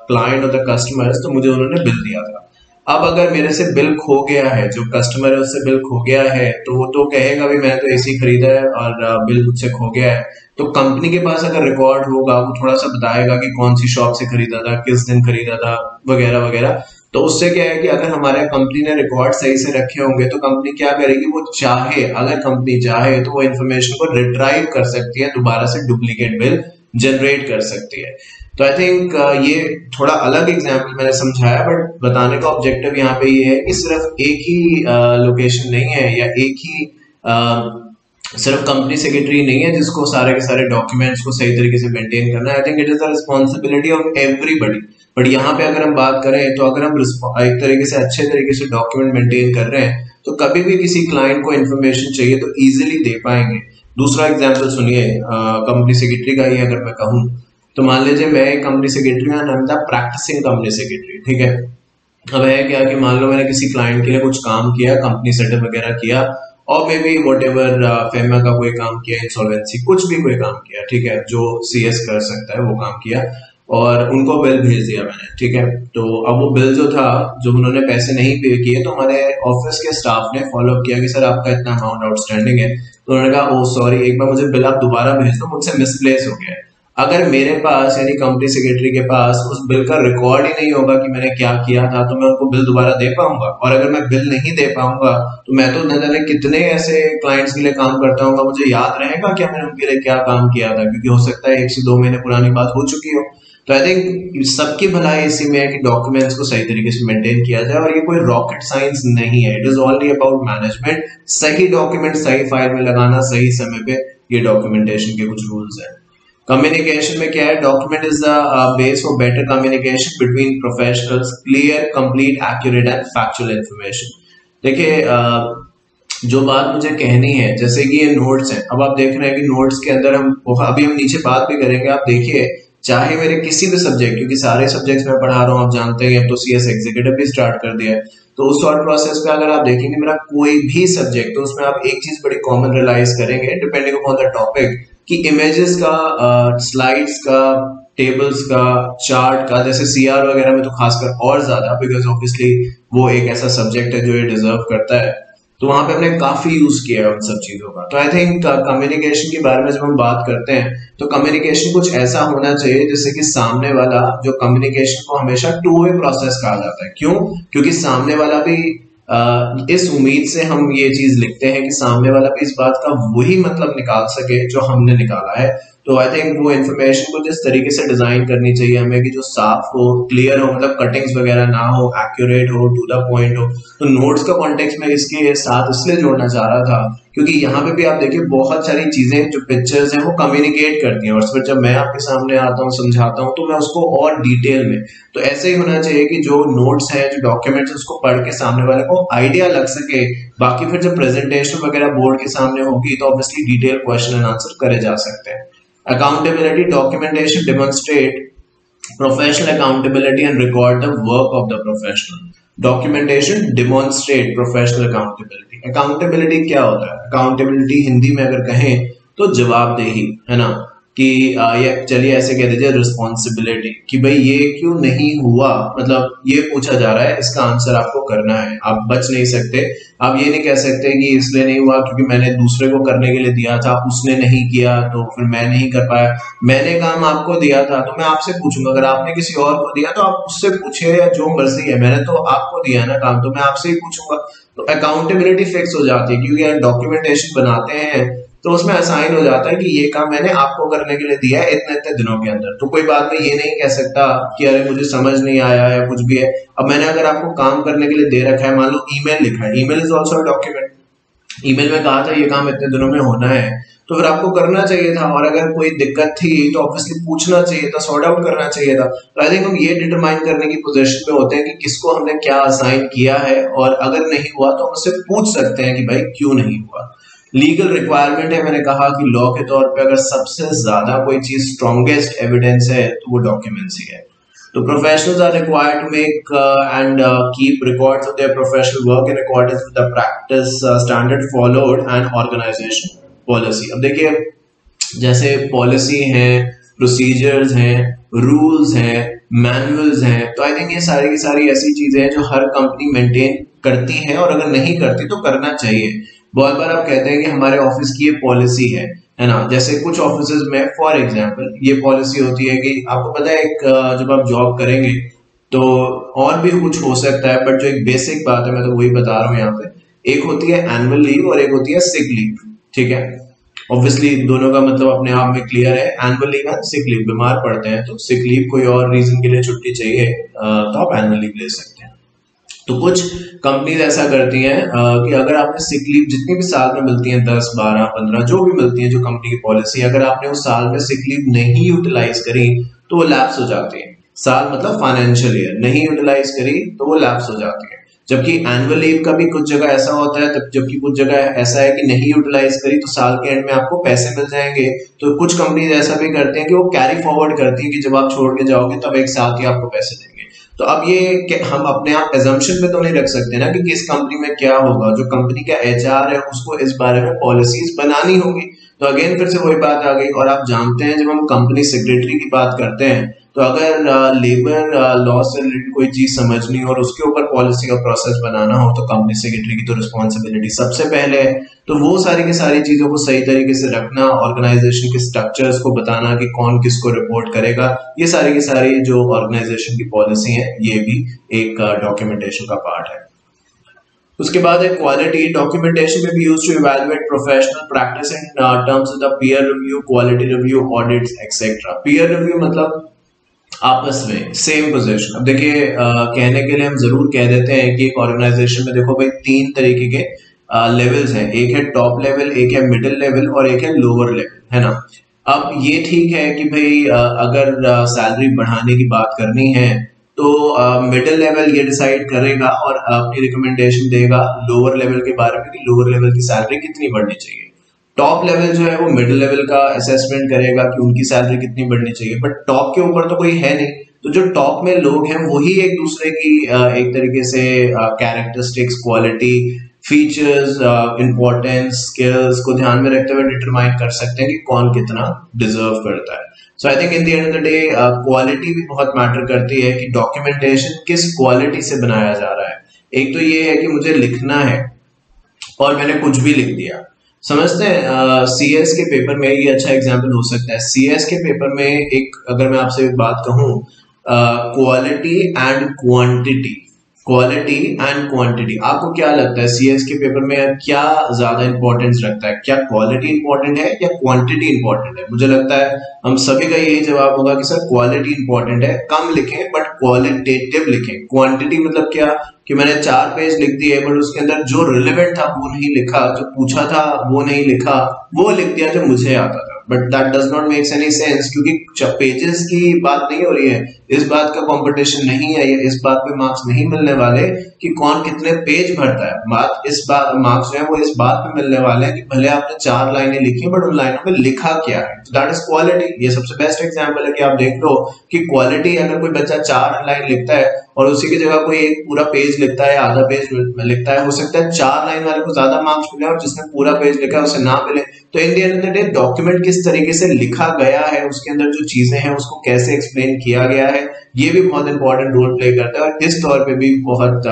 क्लाइंट और द कस्टमर्स, तो मुझे उन्होंने बिल दिया था। अब अगर मेरे से बिल खो गया है, जो कस्टमर है उससे बिल खो गया है, तो वो तो कहेगा भी मैंने तो एसी खरीदा है और बिल मुझसे खो गया है। तो कंपनी के पास अगर रिकॉर्ड होगा वो थोड़ा सा बताएगा कि कौन सी शॉप से खरीदा था, किस दिन खरीदा था, वगैरह वगैरह। तो उससे क्या है कि अगर हमारे कंपनी ने रिकॉर्ड सही से रखे होंगे तो कंपनी क्या करेगी, वो चाहे, अगर कंपनी चाहे तो वो इन्फॉर्मेशन को रिट्राइव कर सकती है, दोबारा से डुप्लीकेट बिल जनरेट कर सकती है। तो आई थिंक ये थोड़ा अलग एग्जाम्पल मैंने समझाया, बट बताने का ऑब्जेक्टिव यहाँ पे ये है कि सिर्फ एक ही लोकेशन नहीं है या एक ही सिर्फ कंपनी सेक्रेटरी नहीं है जिसको सारे के सारे डॉक्यूमेंट्स को सही तरीके से मेंटेन करना है। I think it is the responsibility of everybody. But यहाँ पे अगर हम बात करें तो अगर हम एक तरीके से अच्छे तरीके से डॉक्यूमेंट मेंटेन कर रहे हैं तो कभी भी किसी क्लाइंट को इन्फॉर्मेशन चाहिए तो इजीली दे पाएंगे। दूसरा एग्जाम्पल सुनिए, कंपनी सेक्रेटरी का ही अगर मैं कहूँ तो मान लीजिए मैं एक कंपनी सेक्रेटरी हूँ, नाम था प्रैक्टिसिंग कंपनी सेक्रेटरी, ठीक है। अब है क्या कि मान लो मैंने किसी क्लाइंट के लिए कुछ काम किया, कंपनी सेटअप वगैरह किया, और may be what ever FEMA का कोई काम किया, इंसॉल्वेंसी कुछ भी कोई काम किया, ठीक है, जो सीएस कर सकता है वो काम किया, और उनको बिल भेज दिया मैंने, ठीक है। तो अब वो बिल जो था, जो उन्होंने पैसे नहीं पे किए, तो हमारे ऑफिस के स्टाफ ने फॉलोअप किया कि सर आपका इतना अमाउंट आउटस्टैंडिंग है। तो उन्होंने कहा, ओ सॉरी, एक बार मुझे बिल आप दोबारा भेज दो, मुझसे मिसप्लेस हो गया है। अगर मेरे पास यानी कंपनी सेक्रेटरी के पास उस बिल का रिकॉर्ड ही नहीं होगा कि मैंने क्या किया था, तो मैं उनको बिल दोबारा दे पाऊंगा। और अगर मैं बिल नहीं दे पाऊंगा तो मैं तो न जाने कितने ऐसे क्लाइंट्स के लिए काम करता हूँ, मुझे याद रहेगा क्या मैंने उनके लिए क्या काम किया था, क्योंकि हो सकता है 1 से 2 महीने पुरानी बात हो चुकी हो। तो आई थिंक सबकी भलाई इसी में है कि डॉक्यूमेंट्स को सही तरीके से मेंटेन किया जाए, और ये कोई रॉकेट साइंस नहीं है, it is only about management. सही डॉक्यूमेंट सही फाइल में लगाना, सही समय पे, ये डॉक्यूमेंटेशन के कुछ रूल्स हैं। कम्युनिकेशन में क्या है, document is the base for better communication between professionals, clear, complete, accurate and factual information. देखिए जो बात मुझे कहनी है, जैसे कि ये नोट्स हैं, अब आप देख रहे हैं कि नोट्स के अंदर अभी हम नीचे बात भी करेंगे, आप देखिए चाहे मेरे किसी भी सब्जेक्ट, क्योंकि सारे सब्जेक्ट्स मैं पढ़ा रहा हूँ, आप जानते हैं, अब तो सीएस एग्जीक्यूटिव भी स्टार्ट कर दिया है, तो उस थॉट प्रोसेस पे अगर आप देखेंगे मेरा कोई भी सब्जेक्ट, तो उसमें आप एक चीज बड़ी कॉमन रियलाइज करेंगे डिपेंडिंग अपॉन द टॉपिक, कि इमेजेस का, स्लाइड्स का, टेबल्स का, चार्ट का, जैसे सीआर वगैरह में तो खासकर और ज्यादा, बिकॉज ऑब्वियसली वो एक ऐसा सब्जेक्ट है जो ये डिजर्व करता है, तो वहां पे हमने काफी यूज किया है उन सब चीजों का। तो आई थिंक कम्युनिकेशन के बारे में जब हम बात करते हैं तो कम्युनिकेशन कुछ ऐसा होना चाहिए जिससे कि सामने वाला, जो कम्युनिकेशन को हमेशा टू वे प्रोसेस कहा जाता है। क्यों? क्योंकि सामने वाला भी इस उम्मीद से हम ये चीज लिखते हैं कि सामने वाला भी इस बात का वही मतलब निकाल सके जो हमने निकाला है। तो आई थिंक वो इन्फॉर्मेशन को जिस तरीके से डिजाइन करनी चाहिए हमें कि जो साफ हो, क्लियर हो, मतलब कटिंग्स वगैरह ना हो, एक्यूरेट हो, टू द पॉइंट हो। तो नोट्स का कॉन्टेक्स्ट में इसके साथ इसलिए जोड़ना चाह रहा था क्योंकि यहाँ पे भी आप देखिए बहुत सारी चीजें जो पिक्चर्स हैं वो कम्युनिकेट करती हैं, और फिर जब मैं आपके सामने आता हूँ, समझाता हूँ, तो मैं उसको और डिटेल में, तो ऐसे ही होना चाहिए कि जो नोट्स है, जो डॉक्यूमेंट्स, उसको पढ़ के सामने वाले को आइडिया लग सके। बाकी फिर जब प्रेजेंटेशन वगैरह बोर्ड के सामने होगी तो obviously detail question and answer करे जा सकते हैं। Accountability, documentation demonstrate professional accountability and record the work of the professional. Documentation demonstrate professional accountability. Accountability क्या होता है? Accountability हिंदी में अगर कहें तो जवाबदेही, है ना, कि ये चलिए ऐसे कह दीजिए रिस्पॉन्सिबिलिटी, कि भाई ये क्यों नहीं हुआ, मतलब ये पूछा जा रहा है, इसका आंसर आपको करना है, आप बच नहीं सकते। आप ये नहीं कह सकते कि इसलिए नहीं हुआ क्योंकि मैंने दूसरे को करने के लिए दिया था, उसने नहीं किया तो फिर मैं नहीं कर पाया। मैंने काम आपको दिया था तो मैं आपसे पूछूंगा, अगर आपने किसी और को दिया तो आप उससे पूछिए, या जो मर्जी है, मैंने तो आपको दिया ना काम, तो मैं आपसे ही पूछूंगा। तो अकाउंटेबिलिटी फिक्स हो जाती है, क्योंकि यार डॉक्यूमेंटेशन बनाते हैं तो उसमें असाइन हो जाता है कि ये काम मैंने आपको करने के लिए दिया है इतने इतने दिनों के अंदर। तो कोई बाद में ये नहीं कह सकता कि अरे मुझे समझ नहीं आया या कुछ भी है। अब मैंने अगर आपको काम करने के लिए दे रखा है, मान लो ईमेल लिखा है, email is also document, email में कहा था ये काम इतने दिनों में होना है, तो फिर आपको करना चाहिए था, और अगर कोई दिक्कत थी तो ऑब्वियसली पूछना चाहिए था, सॉर्ट आउट करना चाहिए था। तो आई थिंक हम ये डिटरमाइन करने की पोजीशन में होते हैं कि किसको हमने क्या असाइन किया है, और अगर नहीं हुआ तो हम उससे पूछ सकते हैं कि भाई क्यों नहीं हुआ। लीगल रिक्वायरमेंट है, मैंने कहा कि लॉ के तौर पे अगर सबसे ज्यादा कोई चीज स्ट्रॉन्गेस्ट एविडेंस है तो वो डॉक्यूमेंट्स ही है। तो professionals are required to make and keep records of their professional work in accordance with the practice standard followed and organization policy. अब देखिए जैसे पॉलिसी है, प्रोसीजर्स हैं, रूल्स हैं, मैनुअल्स हैं, तो आई थिंक ये सारी की सारी ऐसी चीजें हैं जो हर कंपनी मेंटेन करती है, और अगर नहीं करती तो करना चाहिए। बहुत बार आप कहते हैं कि हमारे ऑफिस की ये पॉलिसी है ना, जैसे कुछ ऑफिस में फॉर एग्जांपल ये पॉलिसी होती है कि आपको पता है एक जब आप जॉब करेंगे तो और भी कुछ हो सकता है, बट जो एक बेसिक बात है मैं तो वही बता रहा हूँ यहाँ पे। एक होती है एनुअल लीव और एक होती है सिक लीव, ठीक है। ऑब्वियसली दोनों का मतलब अपने आप में क्लियर है, annual leave and sick leave. बीमार पड़ते हैं तो सिक लीव, कोई और रीजन के लिए छुट्टी चाहिए तो आप एनुअल लीव ले सकते हैं। तो कुछ कंपनीज ऐसा करती हैं कि अगर आपने सिक लीव जितनी भी साल में मिलती है, 10 12 15 जो भी मिलती है, जो कंपनी की पॉलिसी, अगर आपने उस साल में सिक लीव नहीं यूटिलाइज करी तो वो लैप्स हो जाती है। साल मतलब फाइनेंशियल ईयर नहीं यूटिलाइज करी तो वो लैप्स हो जाती है। जबकि एनुअल लीव का भी कुछ जगह ऐसा होता है, जबकि कुछ जगह ऐसा है कि नहीं यूटिलाइज करी तो साल के एंड में आपको पैसे मिल जाएंगे। तो कुछ कंपनीज ऐसा भी करती हैं कि वो कैरी फॉरवर्ड करती हैं कि जब आप छोड़ के जाओगे तब एक साथ ही आपको पैसे देंगे। तो अब ये हम अपने आप एजम्पशन पे तो नहीं रख सकते ना कि किस कंपनी में क्या होगा। जो कंपनी का एचआर है उसको इस बारे में पॉलिसीज बनानी होगी। तो अगेन फिर से वही बात आ गई। और आप जानते हैं जब हम कंपनी सेक्रेटरी की बात करते हैं तो अगर लेबर लॉ से रिलेटेड कोई चीज समझनी हो और उसके ऊपर पॉलिसी का प्रोसेस बनाना हो तो कंपनी सेक्रेटरी की तो रिस्पॉन्सिबिलिटी सबसे पहले है। तो वो सारी की सारी चीजों को सही तरीके से रखना, ऑर्गेनाइजेशन के स्ट्रक्चर्स को बताना कि कौन किसको रिपोर्ट करेगा, ये सारी की सारी जो ऑर्गेनाइजेशन की पॉलिसी है ये भी एक डॉक्यूमेंटेशन का पार्ट है। उसके बाद है क्वालिटी। डॉक्यूमेंटेशन में भी used to evaluate professional practice in terms of the peer review, quality review, audits etcetera. Peer review मतलब आपस में सेम पोजीशन। अब देखिए कहने के लिए हम जरूर कह देते हैं कि एक ऑर्गेनाइजेशन में देखो भाई 3 तरीके के लेवल्स हैं, एक है टॉप लेवल, एक है मिडिल लेवल और एक है लोअर लेवल, है ना। अब ये ठीक है कि भाई अगर सैलरी बढ़ाने की बात करनी है तो मिडिल लेवल ये डिसाइड करेगा और अपनी रिकमेंडेशन देगा लोअर लेवल के बारे में कि लोअर लेवल की सैलरी कितनी बढ़नी चाहिए। टॉप लेवल जो है वो मिडिल लेवल का असेसमेंट करेगा कि उनकी सैलरी कितनी बढ़नी चाहिए, बट टॉप के ऊपर तो कोई है नहीं। तो जो टॉप में लोग हैं वही एक दूसरे की एक तरीके से characteristics, quality, features, importance, skills को ध्यान में रखते हुए डिटरमाइन कर सकते हैं कि कौन कितना डिजर्व करता है। So I think in the end of the day quality भी बहुत मैटर करती है कि डॉक्यूमेंटेशन किस क्वालिटी से बनाया जा रहा है। एक तो ये है कि मुझे लिखना है और मैंने कुछ भी लिख दिया। समझते हैं सीएस के पेपर में ये अच्छा एग्जाम्पल हो सकता है। सीएस के पेपर में एक अगर मैं आपसे एक बात कहूँ, quality and quantity, quality and quantity, आपको क्या लगता है सीएस के पेपर में क्या ज्यादा इंपॉर्टेंस रखता है? क्या क्वालिटी इंपॉर्टेंट है या क्वांटिटी इंपॉर्टेंट है? मुझे लगता है हम सभी का यही जवाब होगा कि सर क्वालिटी इंपॉर्टेंट है। कम लिखें बट क्वालिटेटिव लिखें। क्वांटिटी मतलब क्या कि मैंने 4 पेज लिख दिए बट उसके अंदर जो रिलेवेंट था वो नहीं लिखा, जो पूछा था वो नहीं लिखा, वो लिख दिया जो मुझे आता था। But that does not makes any sense, क्योंकि पेजेस की बात नहीं हो रही है, इस बात का कंपटीशन नहीं है, या इस बात पे मार्क्स नहीं मिलने वाले कि कौन कितने पेज भरता है। बात इस बात मार्क्स जो है वो इस बात पे मिलने वाले हैं कि भले आपने 4 लाइनें लिखी बट उन लाइनों में लिखा क्या है। तो दैट इज क्वालिटी। ये सबसे बेस्ट एग्जांपल है कि आप देख लो कि क्वालिटी, अगर कोई बच्चा 4 लाइन लिखता है और उसी की जगह कोई एक पूरा पेज लिखता है, आधा पेज लिखता है, हो सकता है 4 लाइन वाले को ज्यादा मार्क्स मिले और जिसने पूरा पेज लिखा है उसे ना मिले। तो इन the end of the day document किस तरीके से लिखा गया है, उसके अंदर जो चीजें हैं उसको कैसे एक्सप्लेन किया गया है, ये भी बहुत इंपॉर्टेंट रोल प्ले करता है। और इस तौर पे भी बहुत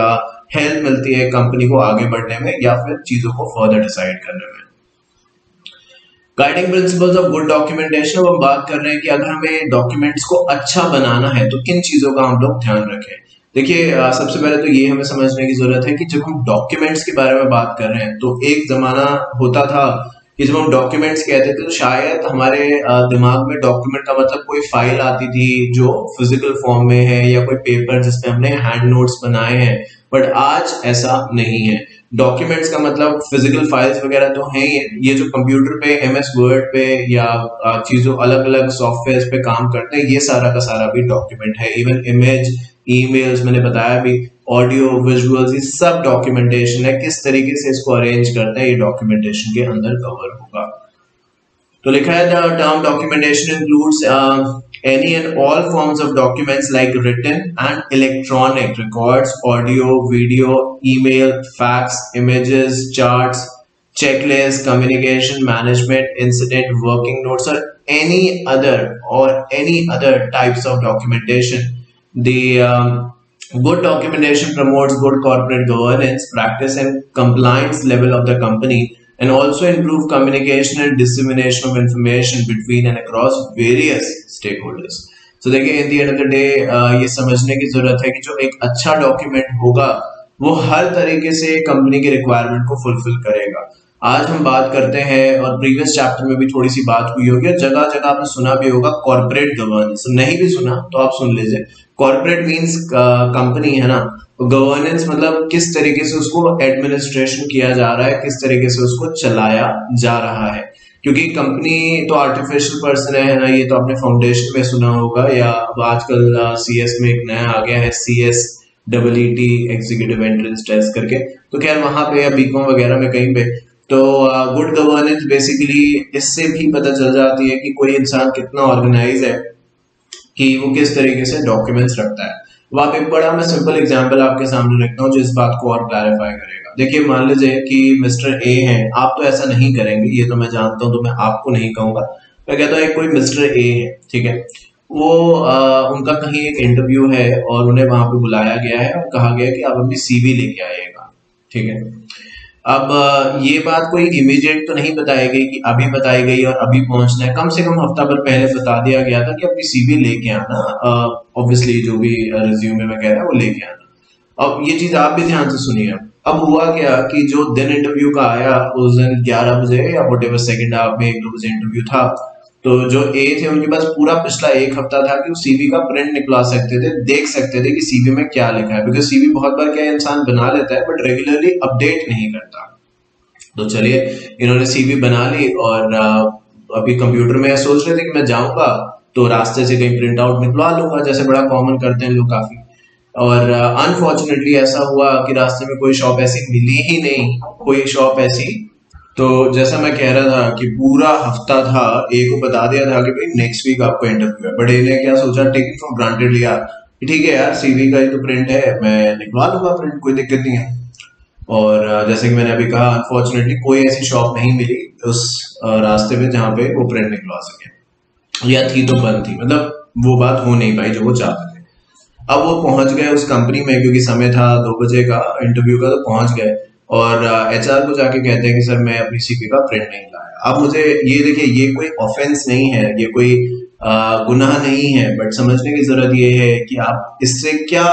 हेल्प मिलती है कंपनी को आगे बढ़ने में या फिर चीजों को फर्दर डिसाइड करने में। Guiding principles of good documentation, अब हम बात कर रहे हैं कि अगर हमें डॉक्यूमेंट्स को अच्छा बनाना है तो किन चीजों का हम लोग ध्यान रखें। देखिए सबसे पहले तो ये हमें समझने की जरूरत है कि जब हम डॉक्यूमेंट्स के बारे में बात कर रहे हैं तो एक जमाना होता था कि जब हम डॉक्यूमेंट्स कहते थे तो शायद हमारे दिमाग में डॉक्यूमेंट का मतलब कोई फाइल आती थी जो फिजिकल फॉर्म में है या कोई पेपर जिसमें हमने हैंड नोट्स बनाए हैं। बट आज ऐसा नहीं है। डॉक्यूमेंट्स का मतलब फिजिकल फाइल्स वगैरह तो हैं ही, ये जो कंप्यूटर पे एमएस वर्ड पे या चीजों अलग अलग सॉफ्टवेयर पे काम करते हैं ये सारा का सारा भी डॉक्यूमेंट है। इवन इमेज, ईमेल्स, मैंने बताया भी, ऑडियो, विजुअल्स, ये सब डॉक्यूमेंटेशन है। किस तरीके से इसको अरेंज करते हैं ये डॉक्यूमेंटेशन के अंदर कवर होगा। तो लिखा है the term documentation includes any and all forms of documents like written and electronic records, audio, video, email, fax, images, charts, checklists, communication management, incident, working notes, or any other types of documentation. The good documentation promotes good corporate governance, practice, and compliance level of the company, and also improve communication and dissemination of information between and across various stakeholders. तो देखिए इन the end of the day ये समझने की जरूरत है कि जो एक अच्छा डॉक्यूमेंट होगा वो हर तरीके से कंपनी की रिक्वायरमेंट को फुलफिल करेगा। आज हम बात करते हैं, और प्रीवियस चैप्टर में भी थोड़ी सी बात हुई होगी, और जगह जगह आपने सुना भी होगा कॉर्पोरेट गवर्नेंस। नहीं भी सुना तो आप सुन लीजिए। कॉर्पोरेट मीन्स कंपनी है ना, गवर्नेंस मतलब किस तरीके से उसको एडमिनिस्ट्रेशन किया जा रहा है, किस तरीके से उसको चलाया जा रहा है। क्योंकि कंपनी तो आर्टिफिशियल पर्सन है ना, ये तो आपने फाउंडेशन में सुना होगा, या आजकल सीएस में एक नया आ गया है CSEET एग्जीक्यूटिव एंट्रेंस टेस्ट करके, तो खैर वहां पे या बीकॉम वगैरह में कहीं पे, तो गुड गवर्नेंस बेसिकली इससे भी पता चल जाती है कि कोई इंसान कितना ऑर्गेनाइज है, कि वो किस तरीके से डॉक्यूमेंट्स रखता है। अब आप एक बड़ा मैं सिंपल एग्जांपल आपके सामने रखता हूँ जो इस बात को और क्लैरिफाई करेगा। देखिए मान लीजिए कि मिस्टर ए हैं, आप तो ऐसा नहीं करेंगे, ये तो मैं जानता हूँ, तो मैं आपको नहीं कहूंगा। मैं कहता हूँ कोई मिस्टर ए है, ठीक है, वो उनका कहीं एक इंटरव्यू है और उन्हें वहां पे बुलाया गया है और कहा गया कि आप अपनी CV लेके आइएगा, ठीक है। अब ये बात कोई इमीडिएट तो नहीं बताई गई कि अभी बताई गई और अभी पहुंचना है, कम से कम हफ्ता भर पहले बता दिया गया था कि अपनी CV लेके आना, ऑब्वियसली जो भी रिज्यूमे में कह रहा है वो लेके आना। अब ये चीज आप भी ध्यान से सुनिए। अब हुआ क्या कि जो दिन इंटरव्यू का आया उस दिन 11 बजे या वॉटेवर सेकंड हाफ में 1-2 बजे इंटरव्यू था, तो जो ए थे उनके पास पूरा पिछला एक हफ्ता था कि वो CV का प्रिंट निकलवा सकते थे, देख सकते थे कि CV में क्या लिखा है, बिकॉज CV बहुत बार क्या इंसान बना लेता है बट रेगुलरली अपडेट नहीं करता। तो चलिए इन्होंने CV बना ली और अभी कंप्यूटर में सोच रहे थे कि मैं जाऊंगा तो रास्ते से कहीं प्रिंट आउट निकलवा लूंगा, जैसे बड़ा कॉमन करते हैं लोग काफी। और अनफॉर्चुनेटली ऐसा हुआ कि रास्ते में कोई शॉप ऐसी मिली ही नहीं, कोई शॉप ऐसी। तो जैसा मैं कह रहा था कि पूरा हफ्ता था, ए को बता दिया था कि भाई नेक्स्ट वीक आपको इंटरव्यू है, बट ए ने क्या सोचा, टेक इट फॉर ग्रांटेड लिया कि ठीक है यार CV का ही तो प्रिंट है, मैं निकलवा लूंगा प्रिंट, कोई दिक्कत नहीं है। और जैसे कि मैंने अभी कहा अनफॉर्चुनेटली कोई ऐसी शॉप नहीं मिली उस रास्ते में जहां पे वो प्रिंट निकलवा सके, या थी तो बंद थी, मतलब वो बात हो नहीं पाई जो वो चाहते थे। अब वो पहुंच गए उस कंपनी में, क्योंकि समय था 2 बजे का इंटरव्यू का, तो पहुंच गए और HR को जाके कहते हैं कि सर मैं अपनी CV का प्रिंट नहीं लाया। अब मुझे ये देखिए, ये कोई ऑफेंस नहीं है, ये कोई गुनाह नहीं है, बट समझने की जरूरत ये है कि आप इससे क्या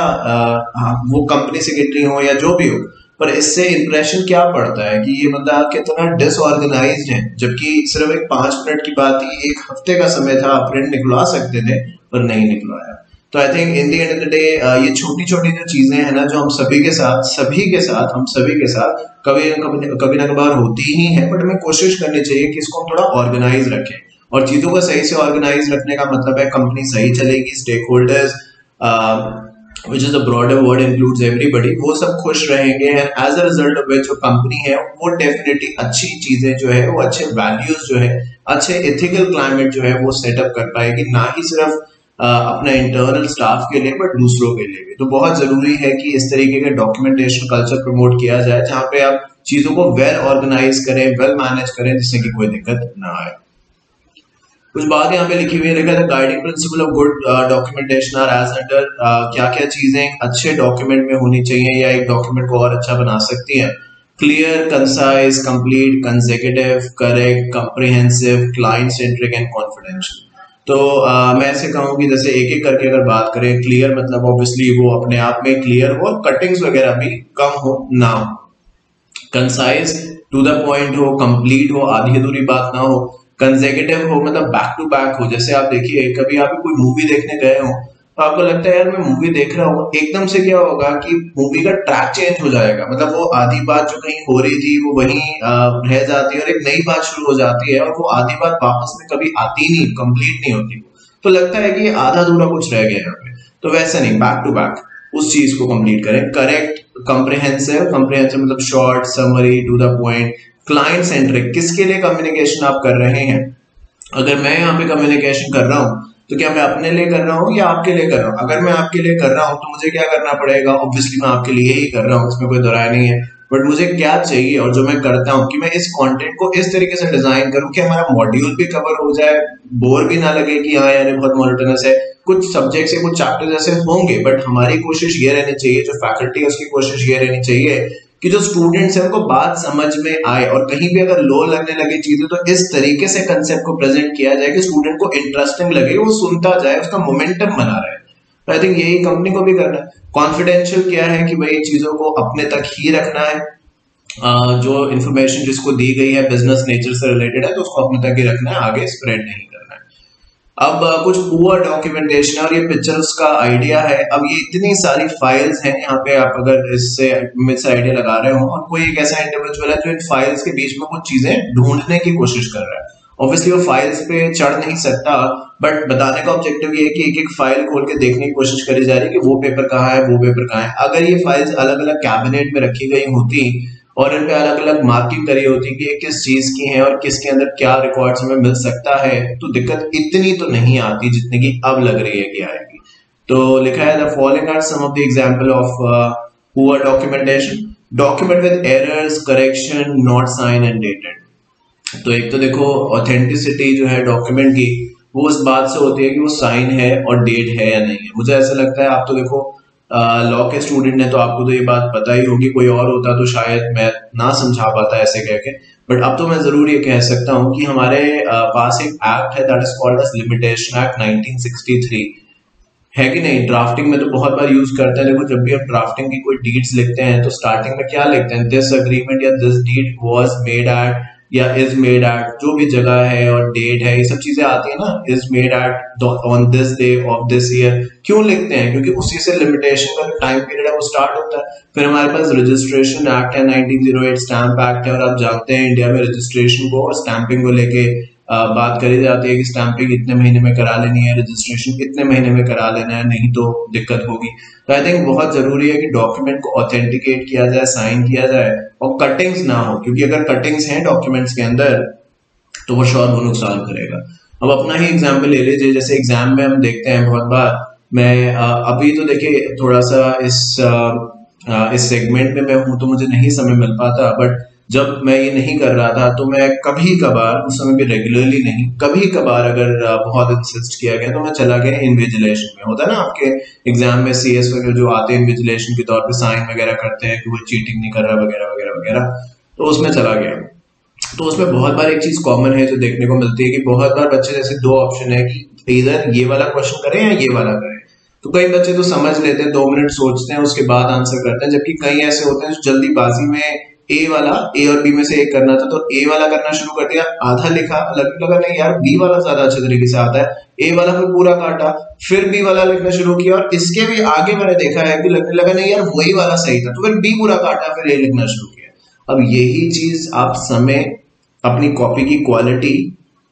वो कंपनी सेक्रेटरी हो या जो भी हो, पर इससे इंप्रेशन क्या पड़ता है कि ये बंदा कितना डिसऑर्गेनाइज्ड है, जबकि सिर्फ एक 5 मिनट की बात ही, एक हफ्ते का समय था, प्रिंट निकलवा सकते थे पर नहीं निकलवाया। तो आई think in the end of the day ये छोटी छोटी जो चीजें हैं ना, जो हम सभी के साथ हम सभी के साथ कभी ना कभार होती ही है, बट हमें कोशिश करनी चाहिए कि इसको हम थोड़ा ऑर्गेनाइज रखें। और चीजों को सही से ऑर्गेनाइज रखने का मतलब है कंपनी सही चलेगी, stakeholders which is a broader word includes everybody, वो सब खुश रहेंगे, and as a result of which जो कंपनी है वो डेफिनेटली अच्छी चीजें जो है, वो अच्छे वैल्यूज जो है, अच्छे एथिकल क्लाइमेट जो है वो सेटअप कर पाएगी, ना ही सिर्फ अपना इंटरनल स्टाफ के लिए बट दूसरों के लिए भी। तो बहुत जरूरी है कि इस तरीके का डॉक्यूमेंटेशन कल्चर प्रमोट किया जाए जहां पे आप चीजों को वेल ऑर्गेनाइज करें, वेल मैनेज करें, जिससे कि कोई दिक्कत ना आए। कुछ बात यहाँ पे लिखी हुई है, लिखा है guiding principle of good documentation are as under, क्या क्या चीजें अच्छे डॉक्यूमेंट में होनी चाहिए या एक डॉक्यूमेंट को और अच्छा बना सकती है। Clear, concise, complete, consecutive, correct, comprehensive, client centric and confidential. तो मैं ऐसे कहूँ कि जैसे एक एक करके अगर बात करें, क्लियर मतलब ऑब्वियसली वो अपने आप में क्लियर हो, कटिंग्स वगैरह भी कम हो ना हो। कंसाइज, टू द पॉइंट हो, कंप्लीट हो, आधी अधूरी बात ना हो। कंसेक्यूटिव हो मतलब बैक टू बैक हो। जैसे आप देखिए, कभी आप कोई मूवी देखने गए हो तो आपको लगता है यार मैं मूवी देख रहा हूँ, एकदम से क्या होगा कि मूवी का ट्रैक चेंज हो जाएगा, मतलब वो आधी बात जो कहीं हो रही थी वो वहीं रह जाती है और एक नई बात शुरू हो जाती है, और वो आधी बात वापस में कभी आती नहीं, कंप्लीट नहीं होती, तो लगता है कि आधा अधूरा कुछ रह गया यहाँ पे। तो वैसा नहीं, बैक टू बैक उस चीज को कंप्लीट करें। करेक्ट, कंप्रिहेंसिव, कंप्रिहेंसिव मतलब short, summary, to the point. Client centric, किसके लिए कम्युनिकेशन आप कर रहे हैं। अगर मैं यहाँ पे कम्युनिकेशन कर रहा हूँ तो क्या मैं अपने लिए कर रहा हूँ या आपके लिए कर रहा हूँ। अगर मैं आपके लिए कर रहा हूँ तो मुझे क्या करना पड़ेगा, ऑब्वियसली मैं आपके लिए ही कर रहा हूँ, इसमें कोई दोराय नहीं है, बट मुझे क्या चाहिए और जो मैं करता हूँ कि मैं इस कंटेंट को इस तरीके से डिजाइन करूँ कि हमारा मॉड्यूल भी कवर हो जाए, बोर भी ना लगे कि हाँ यार बहुत मोनोटोनस है। कुछ सब्जेक्ट से कुछ चैप्टर जैसे होंगे, बट हमारी कोशिश ये रहनी चाहिए, जो फैकल्टी है उसकी कोशिश ये रहनी चाहिए कि जो स्टूडेंट्स हैं उनको बात समझ में आए, और कहीं भी अगर लो लगने लगे चीजें तो इस तरीके से कंसेप्ट को प्रेजेंट किया जाए कि स्टूडेंट को इंटरेस्टिंग लगे, वो सुनता जाए, उसका मोमेंटम बना रहे। तो आई थिंक यही कंपनी को भी करना है। कॉन्फिडेंशियल क्या है कि भाई चीजों को अपने तक ही रखना है, जो इन्फॉर्मेशन जिसको दी गई है बिजनेस नेचर से रिलेटेड है तो उसको अपने तक ही रखना है, आगे स्प्रेड नहीं करना है। अब कुछ पुअर डॉक्यूमेंटेशन है, और ये पिक्चर्स का आइडिया है। अब ये इतनी सारी फाइल्स हैं यहाँ पे, आप अगर इससे मुझसे आइडिया लगा रहे हो, और कोई एक ऐसा इंडिविजुअल है जो इन फाइल्स के बीच में कुछ चीजें ढूंढने की कोशिश कर रहा है। ऑब्वियसली वो फाइल्स पे चढ़ नहीं सकता, बट बताने का ऑब्जेक्टिव ये है कि एक एक फाइल खोल के देखने की कोशिश करी जा रही है कि वो पेपर कहाँ है, वो पेपर कहाँ है। अगर ये फाइल्स अलग अलग कैबिनेट में रखी गई होती और इन पे अलग अलग मार्किंग करी होती कि ये किस चीज की है और किसके अंदर क्या रिकॉर्ड्स हमें मिल सकता है, तो दिक्कत इतनी तो नहीं आती जितनी की अब लग रही है कि आएगी। तो लिखा है the following are some of the example of poor documentation, document with errors, correction, not sign and dated. तो एक तो देखो ऑथेंटिसिटी जो है डॉक्यूमेंट की, वो उस बात से होती है कि वो साइन है और डेट है या नहीं है। मुझे ऐसा लगता है, आप तो देखो लॉ के स्टूडेंट है तो आपको तो ये बात पता ही होगी, कोई और होता तो शायद मैं ना समझा पाता ऐसे कह के, बट अब तो मैं जरूर ये कह सकता हूँ कि हमारे पास एक एक्ट है that is called as limitation act 1963, है कि नहीं। ड्राफ्टिंग में तो बहुत बार यूज करते हैं। देखो जब भी हम ड्राफ्टिंग की कोई डीड्स लिखते हैं तो स्टार्टिंग में क्या लिखते हैं, दिस अग्रीमेंट या this deed was made at या इज मेड एट, जो भी जगह है और डेट है, ये सब चीजें आती है ना, is made eight on this day of this year. क्यों लिखते हैं? क्योंकि उसी से लिमिटेशन का टाइम पीरियड है वो स्टार्ट होता है। फिर हमारे पास रजिस्ट्रेशन एक्ट है 1908, स्टैंप एक्ट है, और आप जानते हैं इंडिया में रजिस्ट्रेशन को और स्टैंपिंग को लेके बात करी जाती है कि स्टैंपिंग इतने महीने में करा लेनी है, रजिस्ट्रेशन कितने महीने में करा लेना है, नहीं तो दिक्कत होगी। तो आई थिंक बहुत जरूरी है कि डॉक्यूमेंट को ऑथेंटिकेट किया जाए, साइन किया जाए, और कटिंग्स ना हो, क्योंकि अगर कटिंग्स हैं डॉक्यूमेंट्स के अंदर तो वो श्योर वो नुकसान करेगा। अब अपना ही एग्जाम्पल ले लीजिए, जैसे एग्जाम में हम देखते हैं बहुत बार, मैं अभी तो देखिए थोड़ा सा इस सेगमेंट में मैं हूं तो मुझे नहीं समय मिल पाता, बट जब मैं ये नहीं कर रहा था तो मैं कभी कभार, उस समय भी रेगुलरली नहीं, कभी कभार अगर बहुत इंसिस्ट किया गया तो मैं चला गया इन्विजिलेशन में। होता है ना आपके एग्जाम में सीएस वगैरह जो आते हैं इन्विजिलेशन के तौर पे साइन वगैरह करते हैं कि वो चीटिंग नहीं कर रहा वगैरह वगैरह वगैरह, तो उसमें चला गया। तो उसमें बहुत बार एक चीज कॉमन है जो देखने को मिलती है कि बहुत बार बच्चे, जैसे दो ऑप्शन है कि इधर ये वाला क्वेश्चन करें या ये वाला करें, तो कई बच्चे तो समझ लेते हैं, 2 मिनट सोचते हैं उसके बाद आंसर करते हैं, जबकि कई ऐसे होते हैं जो जल्दीबाजी में ए और बी में से एक करना था तो ए वाला करना शुरू कर दिया, आधा लिखा, लगा नहीं यार बी वाला ज्यादा अच्छे तरीके से आता है, ए वाला फिर पूरा काटा, फिर बी वाला लिखना शुरू किया, और इसके भी आगे मैंने देखा है कि लगने लगा नहीं यार वही वाला सही था, तो फिर बी पूरा काटा, फिर ए लिखना शुरू किया। अब यही चीज आप समय, अपनी कॉपी की क्वालिटी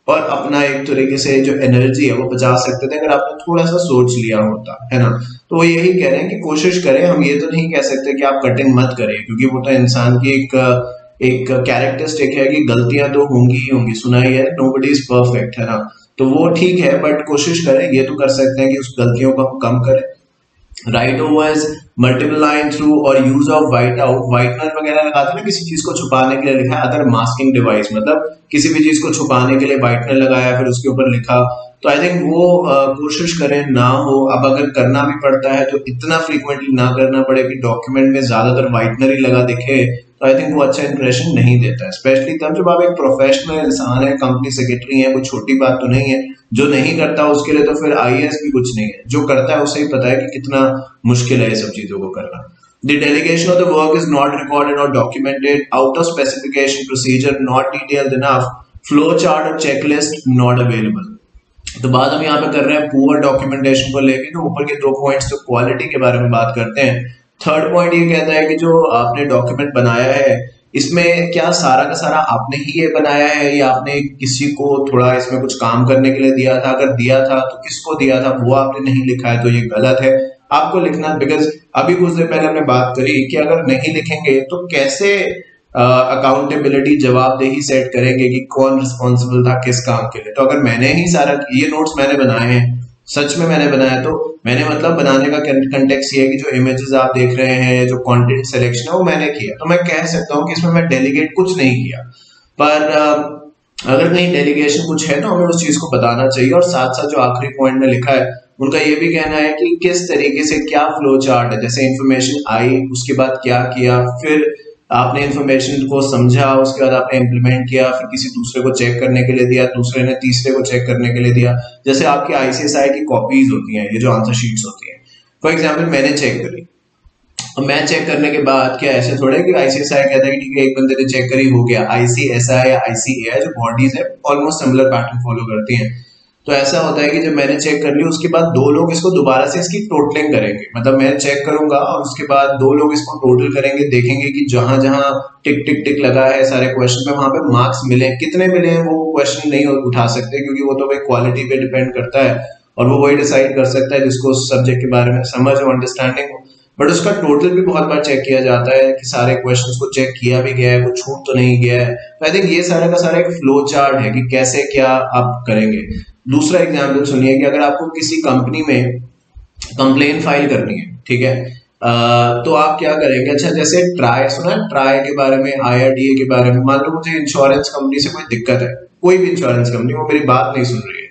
और अपना एक तरीके से जो एनर्जी है वो बचा सकते थे अगर आपने थोड़ा सा सोच लिया होता, है ना। तो वो यही कह रहे हैं कि कोशिश करें। हम ये तो नहीं कह सकते कि आप कटिंग मत करें, क्योंकि वो तो इंसान की एक कैरेक्टरिस्टिक है कि गलतियां तो होंगी ही होंगी, सुना ही है नोबडी इज परफेक्ट, है ना। तो वो ठीक है, बट कोशिश करें, ये तो कर सकते हैं कि उस गलतियों को हम कम करें। राइट ओवर्स, मल्टीप्लाइंग थ्रू और use of white out, whitener वगैरह लगाते हैं ना किसी चीज को छुपाने के लिए, लिखा है अदर मास्किंग डिवाइस, मतलब किसी भी चीज को छुपाने के लिए वाइटनर लगाया फिर उसके ऊपर लिखा, तो आई थिंक वो कोशिश करें ना हो। अब अगर करना भी पड़ता है तो इतना फ्रीक्वेंटली ना करना पड़े कि डॉक्यूमेंट में ज्यादातर वाइटनर ही लगा दिखे, तो आई थिंक वो अच्छा इंप्रेशन नहीं देता है, स्पेशली तब जब आप एक प्रोफेशनल इंसान है, कंपनी सेक्रेटरी है, कोई छोटी बात तो नहीं है। जो नहीं करता उसके लिए तो फिर आईएएस भी कुछ नहीं है, जो करता है उसे ही पता है कि कितना मुश्किल है ये सब चीजों को करना। The delegation of the work is not recorded or documented, out of specification procedure not detailed enough, flow chart और checklist not available। तो बात हम यहाँ पे कर रहे हैं पुअर डॉक्यूमेंटेशन को लेके, तो ऊपर के 2 पॉइंट्स तो क्वालिटी के बारे में बात करते हैं। थर्ड पॉइंट ये कहता है कि जो आपने डॉक्यूमेंट बनाया है इसमें क्या सारा का सारा आपने ही ये बनाया है या आपने किसी को थोड़ा इसमें कुछ काम करने के लिए दिया था, अगर दिया था तो किसको दिया था वो आपने नहीं लिखा है तो ये गलत है, आपको लिखना। बिकॉज अभी कुछ देर पहले हमने बात करी कि अगर नहीं लिखेंगे तो कैसे अकाउंटेबिलिटी, जवाबदेही सेट करेंगे कि कौन रिस्पॉन्सिबल था किस काम के लिए। तो अगर मैंने ही सारा, ये नोट्स मैंने बनाए हैं, सच में मैंने बनाया, तो मैंने मतलब बनाने का कंटेक्स्ट ये है कि जो इमेजेस आप देख रहे हैं, जो कंटेंट सिलेक्शन है वो मैंने किया, तो मैं कह सकता हूँ कि इसमें मैं डेलीगेट कुछ नहीं किया। पर अगर कहीं डेलीगेशन कुछ है तो हमें उस चीज को बताना चाहिए। और साथ साथ जो आखिरी पॉइंट में लिखा है उनका ये भी कहना है कि किस तरीके से क्या फ्लो चार्ट है, जैसे इंफॉर्मेशन आई उसके बाद क्या किया, फिर आपने इन्फॉर्मेशन को समझा, उसके बाद आपने इम्प्लीमेंट किया, फिर किसी दूसरे को चेक करने के लिए दिया, दूसरे ने तीसरे को चेक करने के लिए दिया। जैसे आपकी आईसीएसआई की कॉपीज होती हैं, ये जो आंसर शीट्स होती हैं, फॉर एग्जाम्पल मैंने चेक करी, और मैं चेक करने के बाद क्या ऐसे थोड़ा है कि आईसीएसआई कहता है कि ठीक है एक बंदे ने चेक करी हो गया। आईसीएसआई या आईसीएआई जो बॉडीज है ऑलमोस्ट सिमिलर पैटर्न फॉलो करती हैं। तो ऐसा होता है कि जब मैंने चेक कर ली उसके बाद दो लोग इसको दोबारा से इसकी टोटलिंग करेंगे, मतलब मैं चेक करूंगा और उसके बाद दो लोग इसको टोटल करेंगे, देखेंगे कि जहां जहां टिक टिक टिक लगा है सारे क्वेश्चन में वहां पे मार्क्स मिले, कितने मिले हैं वो क्वेश्चन नहीं उठा सकते क्योंकि वो तो भाई क्वालिटी पे डिपेंड करता है और वो वही डिसाइड कर सकता है जिसको उस सब्जेक्ट के बारे में समझ और अंडरस्टैंडिंग हो। बट उसका टोटल भी बहुत बार चेक किया जाता है कि सारे क्वेश्चंस को चेक किया भी गया है, कुछ छूट तो नहीं गया है। तो आई थिंक ये सारा का सारा एक फ्लो चार्ट है कि कैसे क्या आप करेंगे। दूसरा एग्जाम्पल सुनिए कि अगर आपको किसी कंपनी में कंप्लेन फाइल करनी है, ठीक है, तो आप क्या करेंगे। अच्छा जैसे ट्राई सुना, ट्राई के बारे में, आईआरडीए के बारे में, मान लो मुझे इंश्योरेंस कंपनी से कोई दिक्कत है, कोई भी इंश्योरेंस कंपनी, वो मेरी बात नहीं सुन रही है,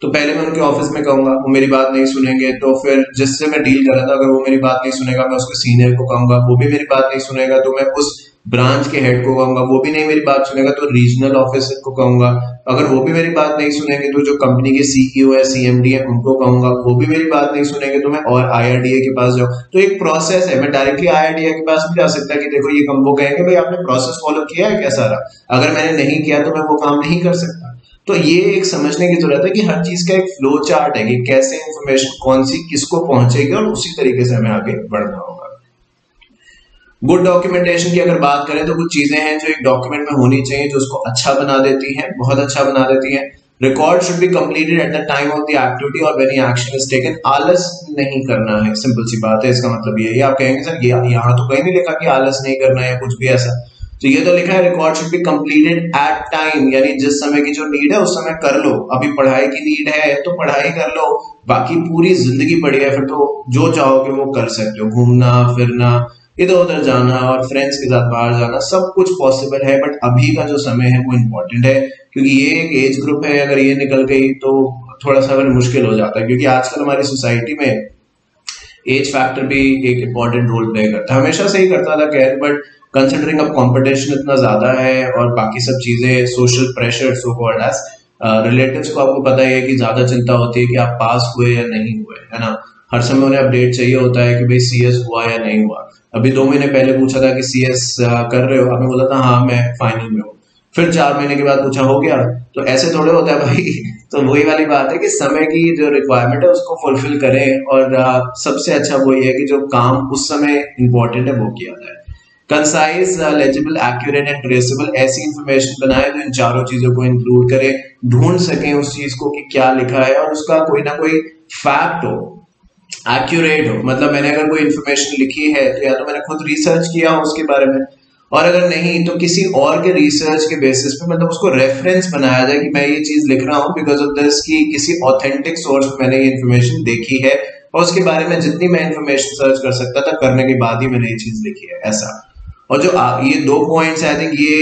तो पहले मैं उनके ऑफिस में कहूंगा, वो मेरी बात नहीं सुनेंगे, तो फिर जिससे मैं डील कर रहा था अगर वो मेरी बात नहीं सुनेगा, मैं उसके सीनियर को कहूंगा, वो भी मेरी बात नहीं सुनेगा, तो मैं उस ब्रांच के हेड को कहूंगा, वो भी नहीं मेरी बात सुनेगा, तो रीजनल ऑफिसर को कहूंगा, अगर वो भी मेरी बात नहीं सुनेंगे तो जो कंपनी के सीईओ है, सीएमडी है, उनको कहूंगा, वो भी मेरी बात नहीं सुनेंगे तो मैं और आईआरडीए के पास जाऊं। तो एक प्रोसेस है, मैं डायरेक्टली आईआरडीए के पास नहीं जा सकता कि देखो ये वो कहेंगे भाई आपने प्रोसेस फॉलो किया है क्या सारा, अगर मैंने नहीं किया तो मैं वो काम नहीं कर सकता। तो ये एक समझने की जरूरत है कि हर चीज का एक फ्लो चार्ट है कि कैसे इंफॉर्मेशन कौन सी किसको पहुंचेगी और उसी तरीके से हमें आगे बढ़ना होगा। गुड डॉक्यूमेंटेशन की अगर बात करें तो कुछ चीजें हैं जो एक डॉक्यूमेंट में होनी चाहिए जो उसको अच्छा बना देती हैं, बहुत अच्छा बना देती हैं। Record should be completed at the time of the activity और व्हेन एक्शन इज टेकन। आलस नहीं करना है, सिंपल सी बात है। इसका मतलब ये है, आप कहेंगे सर यहाँ तो कहीं नहीं लिखा कि आलस नहीं करना है कुछ भी ऐसा, तो ये तो लिखा है record should be completed at time, यानी जिस समय की जो नीड है उस समय कर लो। अभी पढ़ाई की नीड है तो पढ़ाई कर लो, बाकी पूरी जिंदगी पड़ी है फिर तो जो चाहोगे वो कर सकते हो, घूमना फिरना, इधर उधर जाना और फ्रेंड्स के साथ बाहर जाना, सब कुछ पॉसिबल है। बट अभी का जो समय है वो इम्पोर्टेंट है क्योंकि ये एक एज ग्रुप है, अगर ये निकल गई तो थोड़ा सा मुश्किल हो जाता है क्योंकि आजकल हमारी सोसाइटी में एज फैक्टर भी एक इम्पोर्टेंट रोल प्ले करता है। हमेशा से ही करता था खैर, बट कंसिडरिंग अब कंपटीशन इतना ज्यादा है और बाकी सब चीजें, social pressure so called as, relatives को आपको पता ही है कि ज्यादा चिंता होती है कि आप पास हुए या नहीं हुए, है ना। हर समय उन्हें अपडेट चाहिए होता है कि भाई सीएस हुआ या नहीं हुआ। अभी 2 महीने पहले पूछा था कि सीएस कर रहे हो, आपने बोला था हाँ मैं फाइनल में हूँ, फिर 4 महीने के बाद पूछा हो गया, तो ऐसे थोड़े होता है भाई। तो वही वाली बात है कि समय की जो रिक्वायरमेंट है उसको फुलफिल करें और सबसे अच्छा वही है कि जो काम उस समय इंपॉर्टेंट है वो किया जाए। Concise, legible, accurate and traceable, ऐसी इंफॉर्मेशन बनाए जो इन चारों चीजों को इंक्लूड करे, ढूंढ सकें उस चीज को कि क्या लिखा है और उसका कोई ना कोई फैक्ट हो, एक्यूरेट हो। मतलब मैंने अगर कोई इंफॉर्मेशन लिखी है तो या तो मैंने खुद रिसर्च किया हो उसके बारे में, और अगर नहीं तो किसी और के रिसर्च के बेसिस पे मतलब उसको रेफरेंस बनाया जाए कि मैं ये चीज लिख रहा हूँ बिकॉज ऑफ दिस, की किसी ऑथेंटिक सोर्स में मैंने ये इन्फॉर्मेशन देखी है और उसके बारे में जितनी मैं इन्फॉर्मेशन सर्च कर सकता था करने के बाद ही मैंने ये चीज लिखी है, ऐसा। और जो ये 2 पॉइंट्स आई थिंक ये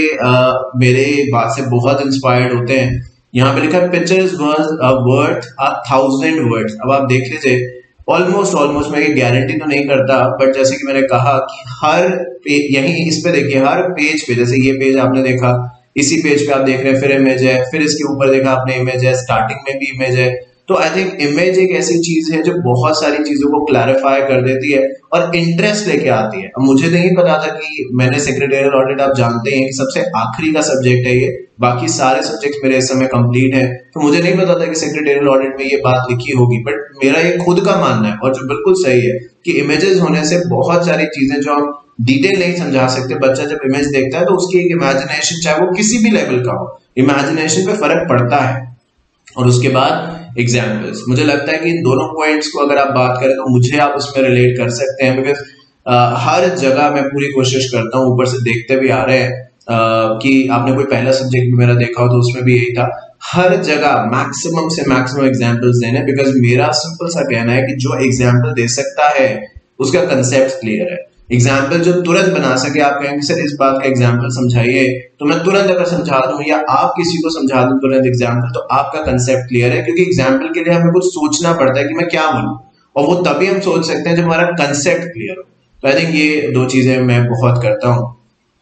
मेरे बात से बहुत इंस्पायर्ड होते हैं। यहाँ पे लिखा है पिक्चर्स वर्थ 1000 वर्ड्स। अब आप देख लीजिए, ऑलमोस्ट मैं ये गारंटी तो नहीं करता, बट जैसे कि मैंने कहा कि हर यही इस पे देखिए, हर पेज पे, जैसे ये पेज आपने देखा, इसी पेज पे आप देख रहे हैं फिर इमेज है, फिर इसके ऊपर देखा आपने इमेज है, स्टार्टिंग में भी इमेज है। तो आई थिंक इमेज एक ऐसी चीज है जो बहुत सारी चीजों को क्लैरिफाई कर देती है और इंटरेस्ट लेके आती है। अब मुझे नहीं पता था कि मैंने सेक्रेटरियल ऑडिट, आप जानते हैं कि सबसे आखिरी का सब्जेक्ट है ये, बाकी सारे सब्जेक्ट मेरे इस समय कंप्लीट है, तो मुझे नहीं पता था कि सेक्रेटरियल ऑडिट में ये बात लिखी होगी। बट मेरा ये खुद का मानना है और जो बिल्कुल सही है कि इमेजेस होने से बहुत सारी चीजें जो हम डिटेल नहीं समझा सकते, बच्चा जब इमेज देखता है तो उसकी एक इमेजिनेशन, चाहे वो किसी भी लेवल का हो, इमेजिनेशन पे फर्क पड़ता है। और उसके बाद एग्जाम्पल्स, मुझे लगता है कि इन दोनों पॉइंट्स को अगर आप बात करें तो मुझे आप उसमें रिलेट कर सकते हैं बिकॉज हर जगह मैं पूरी कोशिश करता हूँ, ऊपर से देखते भी आ रहे हैं कि आपने कोई पहला सब्जेक्ट भी मेरा देखा हो तो उसमें भी यही था, हर जगह मैक्सिमम से मैक्सिमम एग्जाम्पल्स देने, बिकॉज मेरा सिंपल सा कहना है कि जो एग्जाम्पल दे सकता है उसका कंसेप्ट क्लियर है। एग्जाम्पल जो तुरंत बना सके, आप कहेंगे सर इस बात का एग्जाम्पल समझाइए, तो मैं तुरंत अगर समझा दूं या आप किसी को समझा दूं तुरंत एग्जाम्पल, तो आपका कंसेप्ट क्लियर है। क्योंकि एग्जाम्पल के लिए हमें कुछ सोचना पड़ता है कि मैं क्या बोलूं, और वो तभी हम सोच सकते हैं जब हमारा कंसेप्ट क्लियर हो। तो आई थिंक ये 2 चीजें मैं बहुत करता हूँ।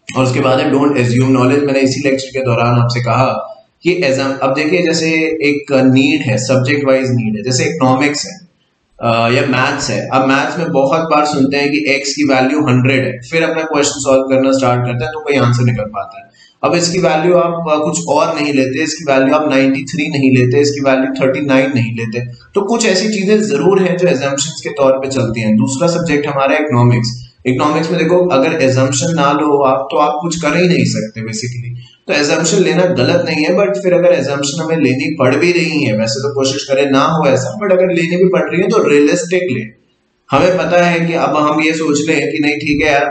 और उसके बाद है डोंट एज्यूम नॉलेज। मैंने इसी लेक्चर के दौरान आपसे कहा कि एग्जाम, अब देखिए जैसे एक नीड है, सब्जेक्ट वाइज नीड है, जैसे इकोनॉमिक्स है या मैथ्स है। अब मैथ्स में बहुत बार सुनते हैं कि x की वैल्यू 100 है, फिर अपना क्वेश्चन सॉल्व करना स्टार्ट करते हैं तो कोई आंसर निकल पाता है। अब इसकी वैल्यू आप कुछ और नहीं लेते, इसकी वैल्यू आप 93 नहीं लेते, इसकी वैल्यू 39 नहीं लेते। तो कुछ ऐसी चीजें जरूर हैं जो एजम्पशंस के तौर पे चलती हैं। दूसरा सब्जेक्ट हमारा इकोनॉमिक्स। इकोनॉमिक्स में देखो, अगर एजम्पशन ना लो आप तो आप कुछ कर ही नहीं सकते बेसिकली। तो एजम्पशन लेना गलत नहीं है, बट फिर अगर एजम्पशन हमें लेनी पड़ भी रही है, वैसे तो कोशिश करें ना हो ऐसा, बट अगर लेनी भी पड़ रही है तो रियलिस्टिक ले। हमें पता है कि अब हम ये सोच लें कि नहीं ठीक है यार,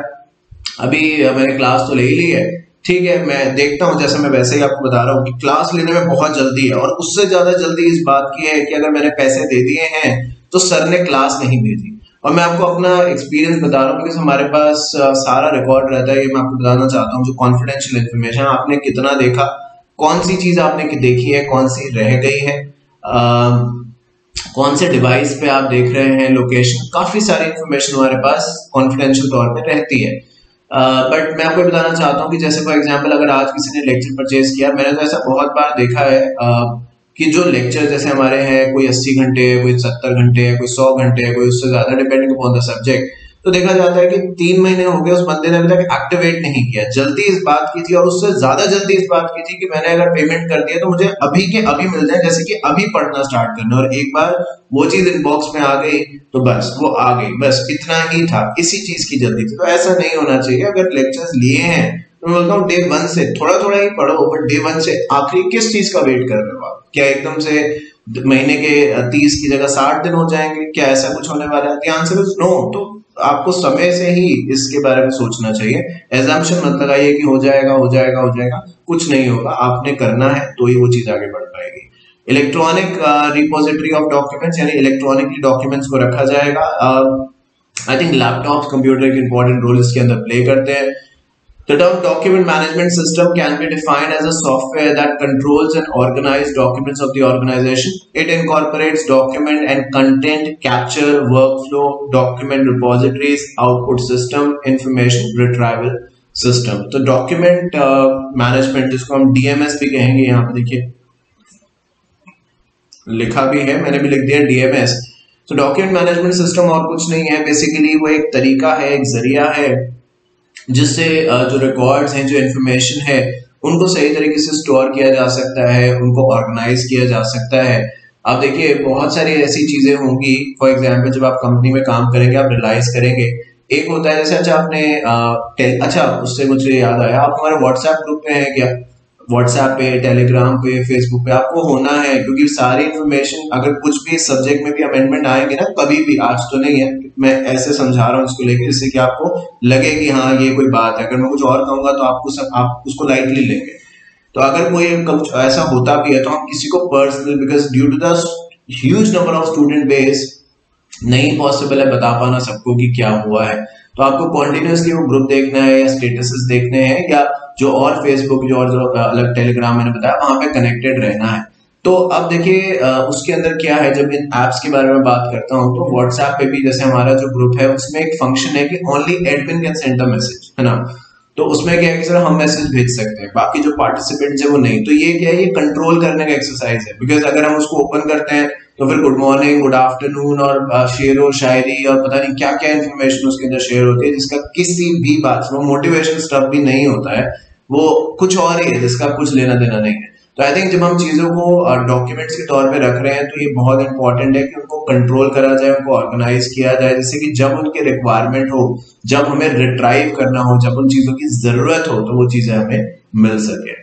अभी मैंने क्लास तो ले ही ली है, ठीक है मैं देखता हूँ, जैसे मैं वैसे ही आपको बता रहा हूँ कि क्लास लेने में बहुत जल्दी है, और उससे ज्यादा जल्दी इस बात की है कि अगर मैंने पैसे दे दिए हैं तो सर ने क्लास नहीं भेजी। और मैं आपको अपना एक्सपीरियंस बता रहा हूँ बिकॉज हमारे पास सारा रिकॉर्ड रहता है। ये मैं आपको बताना चाहता हूँ, जो कॉन्फिडेंशियल इन्फॉर्मेशन आपने कितना देखा, कौन सी चीज आपने देखी है, कौन सी रह गई है, कौन से डिवाइस पे आप देख रहे हैं, लोकेशन, काफी सारी इंफॉर्मेशन हमारे पास कॉन्फिडेंशियल तौर पे रहती है। बट मैं आपको बताना चाहता हूँ कि जैसे फॉर एग्जांपल अगर आज किसी ने लेक्चर परचेज किया, मैंने तो ऐसा बहुत बार देखा है कि जो लेक्चर जैसे हमारे हैं, कोई 80 घंटे है, कोई 70 घंटे है, कोई 100 घंटे है, कोई उससे ज्यादा, डिपेंडिंग अपॉन द सब्जेक्ट। तो देखा जाता है कि 3 महीने हो गए उस बंदे ने अभी तक एक्टिवेट नहीं किया। जल्दी इस बात की थी, और उससे ज्यादा जल्दी इस बात की थी कि मैंने अगर पेमेंट कर दिया तो मुझे अभी के अभी मिल जाए, जैसे कि अभी पढ़ना स्टार्ट करना, और एक बार वो चीज इनबॉक्स में आ गई तो बस वो आ गई, बस इतना ही था, इसी चीज की जल्दी थी। तो ऐसा नहीं होना चाहिए। अगर लेक्चर्स लिए हैं तो मैं बोलता हूँ डे 1 से थोड़ा थोड़ा ही पढ़ो, बट डे 1 से आखिरी किस चीज का वेट कर रहे हो आप? क्या एकदम से महीने के 30 की जगह 60 दिन हो जाएंगे? क्या ऐसा कुछ होने वाला है? The answer is no. तो आपको समय से ही इसके बारे में सोचना चाहिए। एजम्पशन मत लगाइए कि हो जाएगा हो जाएगा हो जाएगा, कुछ नहीं होगा। आपने करना है तो ही वो चीज आगे बढ़ पाएगी। इलेक्ट्रॉनिक रिपोजिटरी ऑफ डॉक्यूमेंट्स, यानी इलेक्ट्रॉनिकली डॉक्यूमेंट्स को रखा जाएगा। आई थिंक लैपटॉप कंप्यूटर एक इंपॉर्टेंट रोल इसके अंदर प्ले करते हैं। The term document management system can be defined as a software that controls and organizes documents of the organization. It incorporates document and content capture, workflow, document repositories, output system, information retrieval system. तो document management, जिसको हम DMS भी कहेंगे, यहाँ पे देखिए लिखा भी है, मैंने भी लिख दिया DMS। तो डॉक्यूमेंट मैनेजमेंट सिस्टम और कुछ नहीं है, बेसिकली वो एक तरीका है, एक जरिया है जिससे जो रिकॉर्ड्स हैं, जो इन्फॉर्मेशन है, उनको सही तरीके से स्टोर किया जा सकता है, उनको ऑर्गेनाइज किया जा सकता है। आप देखिए बहुत सारी ऐसी चीजें होंगी, फॉर एग्जांपल जब आप कंपनी में काम करेंगे आप रियलाइज करेंगे, एक होता है जैसे अच्छा आपने अच्छा उससे मुझे याद आया, आप हमारे व्हाट्सएप ग्रुप पे हैं क्या? व्हाट्सएप पे, टेलीग्राम पे, फेसबुक पे आपको होना है, क्योंकि सारी इंफॉर्मेशन, अगर कुछ भी सब्जेक्ट में भी अमेंडमेंट आएंगे ना कभी भी, आज तो नहीं है, मैं ऐसे समझा रहा हूँ इसको लेके, जिससे कि आपको लगे कि हाँ ये कोई बात है। अगर मैं कुछ और कहूंगा तो आप उसको लाइटली लेंगे। तो अगर कोई कुछ ऐसा होता भी है तो हम किसी को personal, because due to the huge number of student base, नहीं पॉसिबल है बता पाना सबको कि क्या हुआ है। तो आपको कॉन्टिन्यूसली वो ग्रुप देखना है या स्टेटसेस देखने हैं, या जो और फेसबुक जो और जो अलग टेलीग्राम मैंने बताया वहां पे कनेक्टेड रहना है। तो अब देखिए उसके अंदर क्या है, जब इन एप्स के बारे में बात करता हूँ तो व्हाट्सएप पे भी जैसे हमारा जो ग्रुप है उसमें एक फंक्शन है कि only admin can send the message, है ना। तो उसमें क्या है कि सर हम मैसेज भेज सकते हैं, बाकी जो पार्टिसिपेंट्स है वो नहीं। तो ये क्या है, ये कंट्रोल करने का एक्सरसाइज है, बिकॉज अगर हम उसको ओपन करते हैं तो फिर गुड मॉर्निंग, गुड आफ्टरनून और शेर और शायरी और पता नहीं क्या क्या इन्फॉर्मेशन उसके अंदर शेयर होती है, जिसका किसी भी बात, वो मोटिवेशन स्टफ भी नहीं होता है, वो कुछ और ही है जिसका कुछ लेना देना नहीं है। तो आई थिंक जब हम चीजों को डॉक्यूमेंट्स के तौर पे रख रहे हैं तो ये बहुत इंपॉर्टेंट है कि उनको कंट्रोल करा जाए, उनको ऑर्गेनाइज किया जाए, जिससे कि जब उनकी रिक्वायरमेंट हो, जब हमें रिट्राइव करना हो, जब उन चीजों की जरूरत हो, तो वो चीजें हमें मिल सके।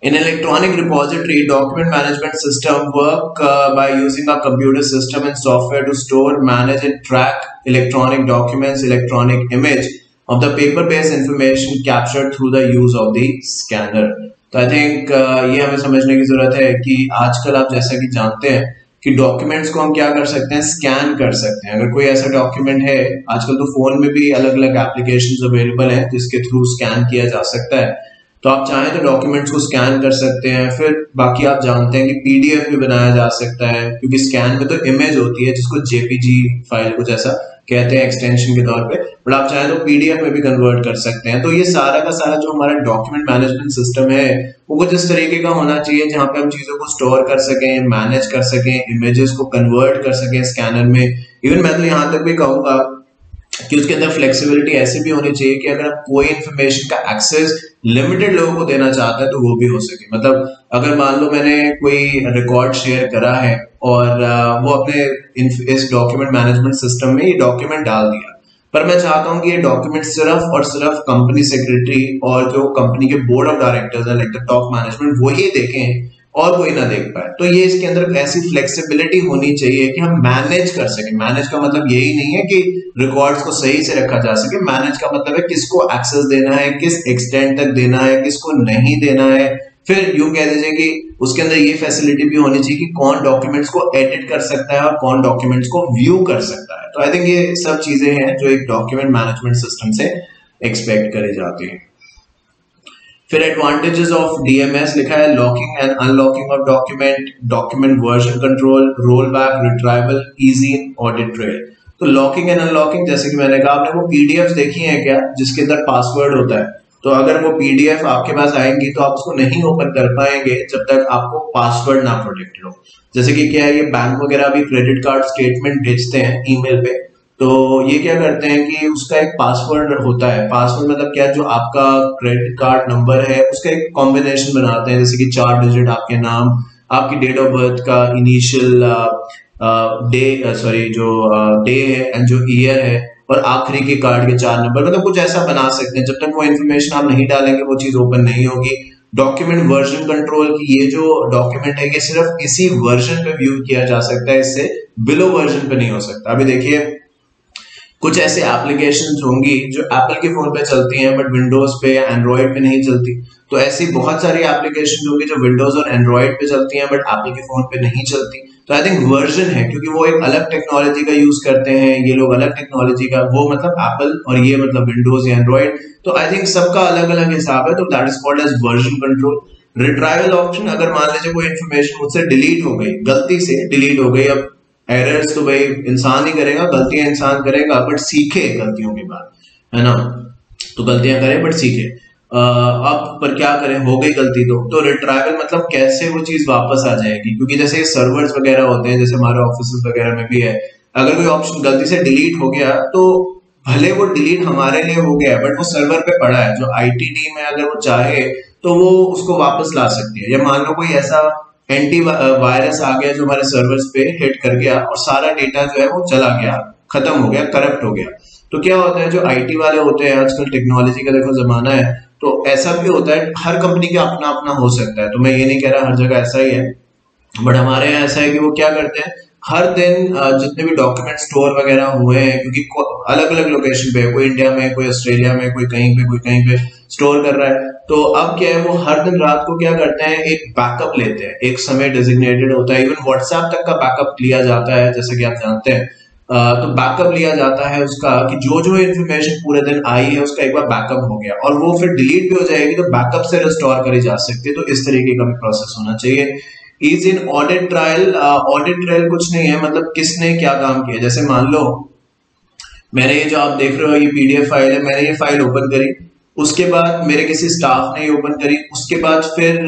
In electronic repository, document management system work by using a computer system and software to store, manage and track electronic documents, electronic image of the paper-based information captured through the use of the scanner. तो I think ये हमें समझने की जरूरत है कि आजकल आप जैसा कि जानते हैं कि डॉक्यूमेंट्स को हम क्या कर सकते हैं, स्कैन कर सकते हैं। अगर कोई ऐसा डॉक्यूमेंट है, आजकल तो फोन में भी अलग अलग एप्लीकेशंस अवेलेबल हैं जिसके थ्रू स्कैन किया जा सकता है। तो आप चाहें तो डॉक्यूमेंट्स को स्कैन कर सकते हैं। फिर बाकी आप जानते हैं कि पीडीएफ भी बनाया जा सकता है, क्योंकि स्कैन में तो इमेज होती है जिसको जेपीजी फाइल कुछ ऐसा कहते हैं एक्सटेंशन के तौर पे, बट आप चाहे तो पीडीएफ में भी कन्वर्ट कर सकते हैं। तो ये सारा का सारा जो हमारा डॉक्यूमेंट मैनेजमेंट सिस्टम है वो कुछ इस तरीके का होना चाहिए जहां पे हम चीजों को स्टोर कर सकें, मैनेज कर सकें, इमेजेस को कन्वर्ट कर सकें स्कैनर में। इवन मैं तो यहाँ तक भी कहूंगा कि उसके अंदर फ्लेक्सिबिलिटी ऐसी भी होनी चाहिए कि अगर आप कोई इंफॉर्मेशन का एक्सेस लिमिटेड लोगों को देना चाहता है तो वो भी हो सके। मतलब अगर मान लो मैंने कोई रिकॉर्ड शेयर करा है और वो अपने इस डॉक्यूमेंट मैनेजमेंट सिस्टम में ये डॉक्यूमेंट डाल दिया, पर मैं चाहता हूं कि ये डॉक्यूमेंट सिर्फ और सिर्फ कंपनी सेक्रेटरी और जो कंपनी के बोर्ड ऑफ डायरेक्टर्स है लाइक द टॉप मैनेजमेंट वो ही देखें और कोई ना देख पाए, तो ये इसके अंदर ऐसी फ्लेक्सिबिलिटी होनी चाहिए कि हम मैनेज कर सके। मैनेज का मतलब यही नहीं है कि रिकॉर्ड्स को सही से रखा जा सके, मैनेज का मतलब है किसको एक्सेस देना है, किस एक्सटेंट तक देना है, किसको नहीं देना है। फिर यूं कह दीजिए कि उसके अंदर ये फैसिलिटी भी होनी चाहिए कि कौन डॉक्यूमेंट्स को एडिट कर सकता है और कौन डॉक्यूमेंट्स को व्यू कर सकता है। तो आई थिंक ये सब चीजें हैं जो एक डॉक्यूमेंट मैनेजमेंट सिस्टम से एक्सपेक्ट करी जाती है। फिर एडवांटेजेस ऑफ डीएमएस लिखा है, locking and unlocking of document, document version control, roll back, retrieval, easy audit trail. तो लॉकिंग एंड अनलॉकिंग जैसे कि मैंने कहा, आपने वो पीडीएफ देखी है क्या जिसके अंदर पासवर्ड होता है, तो अगर वो पीडीएफ आपके पास आएंगी तो आप उसको नहीं ओपन कर पाएंगे जब तक आपको पासवर्ड ना प्रोटेक्टेड हो। जैसे कि क्या है, ये बैंक वगैरह भी क्रेडिट कार्ड स्टेटमेंट भेजते हैं ईमेल पे, तो ये क्या करते हैं कि उसका एक पासवर्ड होता है। पासवर्ड मतलब क्या, जो आपका क्रेडिट कार्ड नंबर है उसका एक कॉम्बिनेशन बनाते हैं, जैसे कि 4 डिजिट आपके नाम, आपकी डेट ऑफ बर्थ का इनिशियल डे है एंड जो ईयर है, और आखिरी के कार्ड के 4 नंबर, मतलब कुछ ऐसा बना सकते हैं। जब तक वो इन्फॉर्मेशन आप नहीं डालेंगे वो चीज ओपन नहीं होगी। डॉक्यूमेंट वर्जन कंट्रोल की ये जो डॉक्यूमेंट है ये सिर्फ इसी वर्जन पे व्यू किया जा सकता है, इससे बिलो वर्जन पे नहीं हो सकता। अभी देखिए कुछ ऐसे एप्लीकेशंस होंगी जो एप्पल के फोन पे चलती हैं बट विंडोज पे या एंड्रॉइड पे नहीं चलती। तो ऐसी बहुत सारी एप्लीकेशंस होंगी जो विंडोज और एंड्रॉइड पे चलती हैं बट एप्पल के फोन पे नहीं चलती। तो आई थिंक वर्जन है, क्योंकि वो एक अलग टेक्नोलॉजी का यूज करते हैं, ये लोग अलग टेक्नोलॉजी का, वो मतलब एप्पल और ये मतलब विंडोज या एंड्रॉइड। तो आई थिंक सबका अलग अलग हिसाब है, तो that is called as version control. Retrieval option, अगर मान लीजिए कोई इन्फॉर्मेशन मुझसे डिलीट हो गई, गलती से डिलीट हो गई, अब एरर्स तो भाई इंसान ही करेगा, गलतियां इंसान करेगा, बट सीखे गलतियों के बाद, है ना। तो गलतियां करे बट सीखे। अब पर क्या करें, हो गई गलती तो रिट्राइवल मतलब कैसे वो चीज वापस आ जाएगी, क्योंकि जैसे सर्वर्स वगैरह होते हैं, जैसे हमारे ऑफिस वगैरह में भी है, अगर कोई ऑप्शन गलती से डिलीट हो गया तो भले वो डिलीट हमारे लिए हो गया बट वो सर्वर पे पड़ा है, जो आईटी टीम है अगर वो चाहे तो वो उसको वापस ला सकती है। या मान लो कोई ऐसा एंटी वायरस आ गया जो हमारे सर्वर्स पे हिट कर गया और सारा डेटा जो है वो चला गया, खत्म हो गया, करप्ट हो गया। तो क्या होता है, जो आईटी वाले होते हैं, आजकल टेक्नोलॉजी का देखो जमाना है, तो ऐसा भी होता है, हर कंपनी का अपना अपना हो सकता है, तो मैं ये नहीं कह रहा हर जगह ऐसा ही है, बट हमारे यहाँ ऐसा है कि वो क्या करते हैं, हर दिन जितने भी डॉक्यूमेंट स्टोर वगैरह हुए हैं, क्योंकि अलग अलग लोकेशन पे है, कोई इंडिया में, कोई ऑस्ट्रेलिया में, कोई कहीं पे स्टोर कर रहा है, तो अब क्या है, वो हर दिन रात को क्या करते हैं, एक बैकअप लेते हैं, एक समय डेजिग्नेटेड होता है, इवन व्हाट्सएप तक का बैकअप लिया जाता है, जैसे कि आप जानते हैं। तो बैकअप लिया जाता है उसका कि जो जो इन्फॉर्मेशन पूरे दिन आई है उसका एक बार बैकअप हो गया और वो फिर डिलीट भी हो जाएगी तो बैकअप से रिस्टोर करी जा सकती है। तो इस तरीके का भी प्रोसेस होना चाहिए। Is in audit trial, audit trial कुछ नहीं है, मतलब किसने क्या काम किया। जैसे मान लो मैंने ये जो आप देख रहे हो ये पीडीएफ फाइल है, मैंने ये फाइल ओपन करी, उसके बाद मेरे किसी स्टाफ ने ये ओपन करी, उसके बाद फिर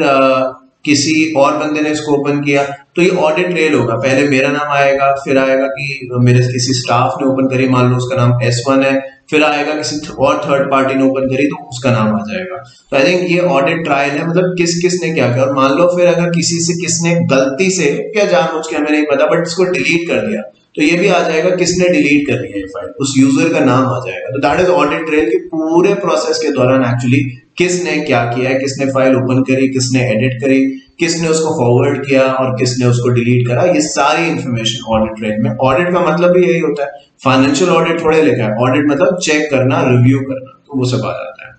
किसी और बंदे ने इसको ओपन किया, तो ये ऑडिट ट्रेल होगा। पहले मेरा नाम आएगा, फिर आएगा कि मेरे किसी स्टाफ ने ओपन करी, मान लो उसका नाम S1 है, फिर आएगा किसी और थर्ड पार्टी ने ओपन करी तो उसका नाम आ जाएगा। तो आई थिंक ये ऑडिट ट्रायल है, मतलब किसने क्या किया। और मान लो फिर अगर किसी से किसने गलती से या जानबूझ के, हमें नहीं पता, बट इसको डिलीट कर दिया, तो ये भी आ जाएगा किसने डिलीट कर दिया ये फाइल, उस यूजर का नाम आ जाएगा। तो दैट इज ऑडिट ट्रेल के पूरे प्रोसेस के दौरान एक्चुअली किसने क्या किया है, किसने फाइल ओपन करी, किसने एडिट करी, किसने उसको फॉरवर्ड किया और किसने उसको डिलीट करा, ये सारी इंफॉर्मेशन ऑडिट ट्रेल में। ऑडिट का मतलब भी यही होता है, फाइनेंशियल ऑडिट थोड़े लिखा है, ऑडिट मतलब चेक करना, रिव्यू करना, तो वो सब आ जाता है।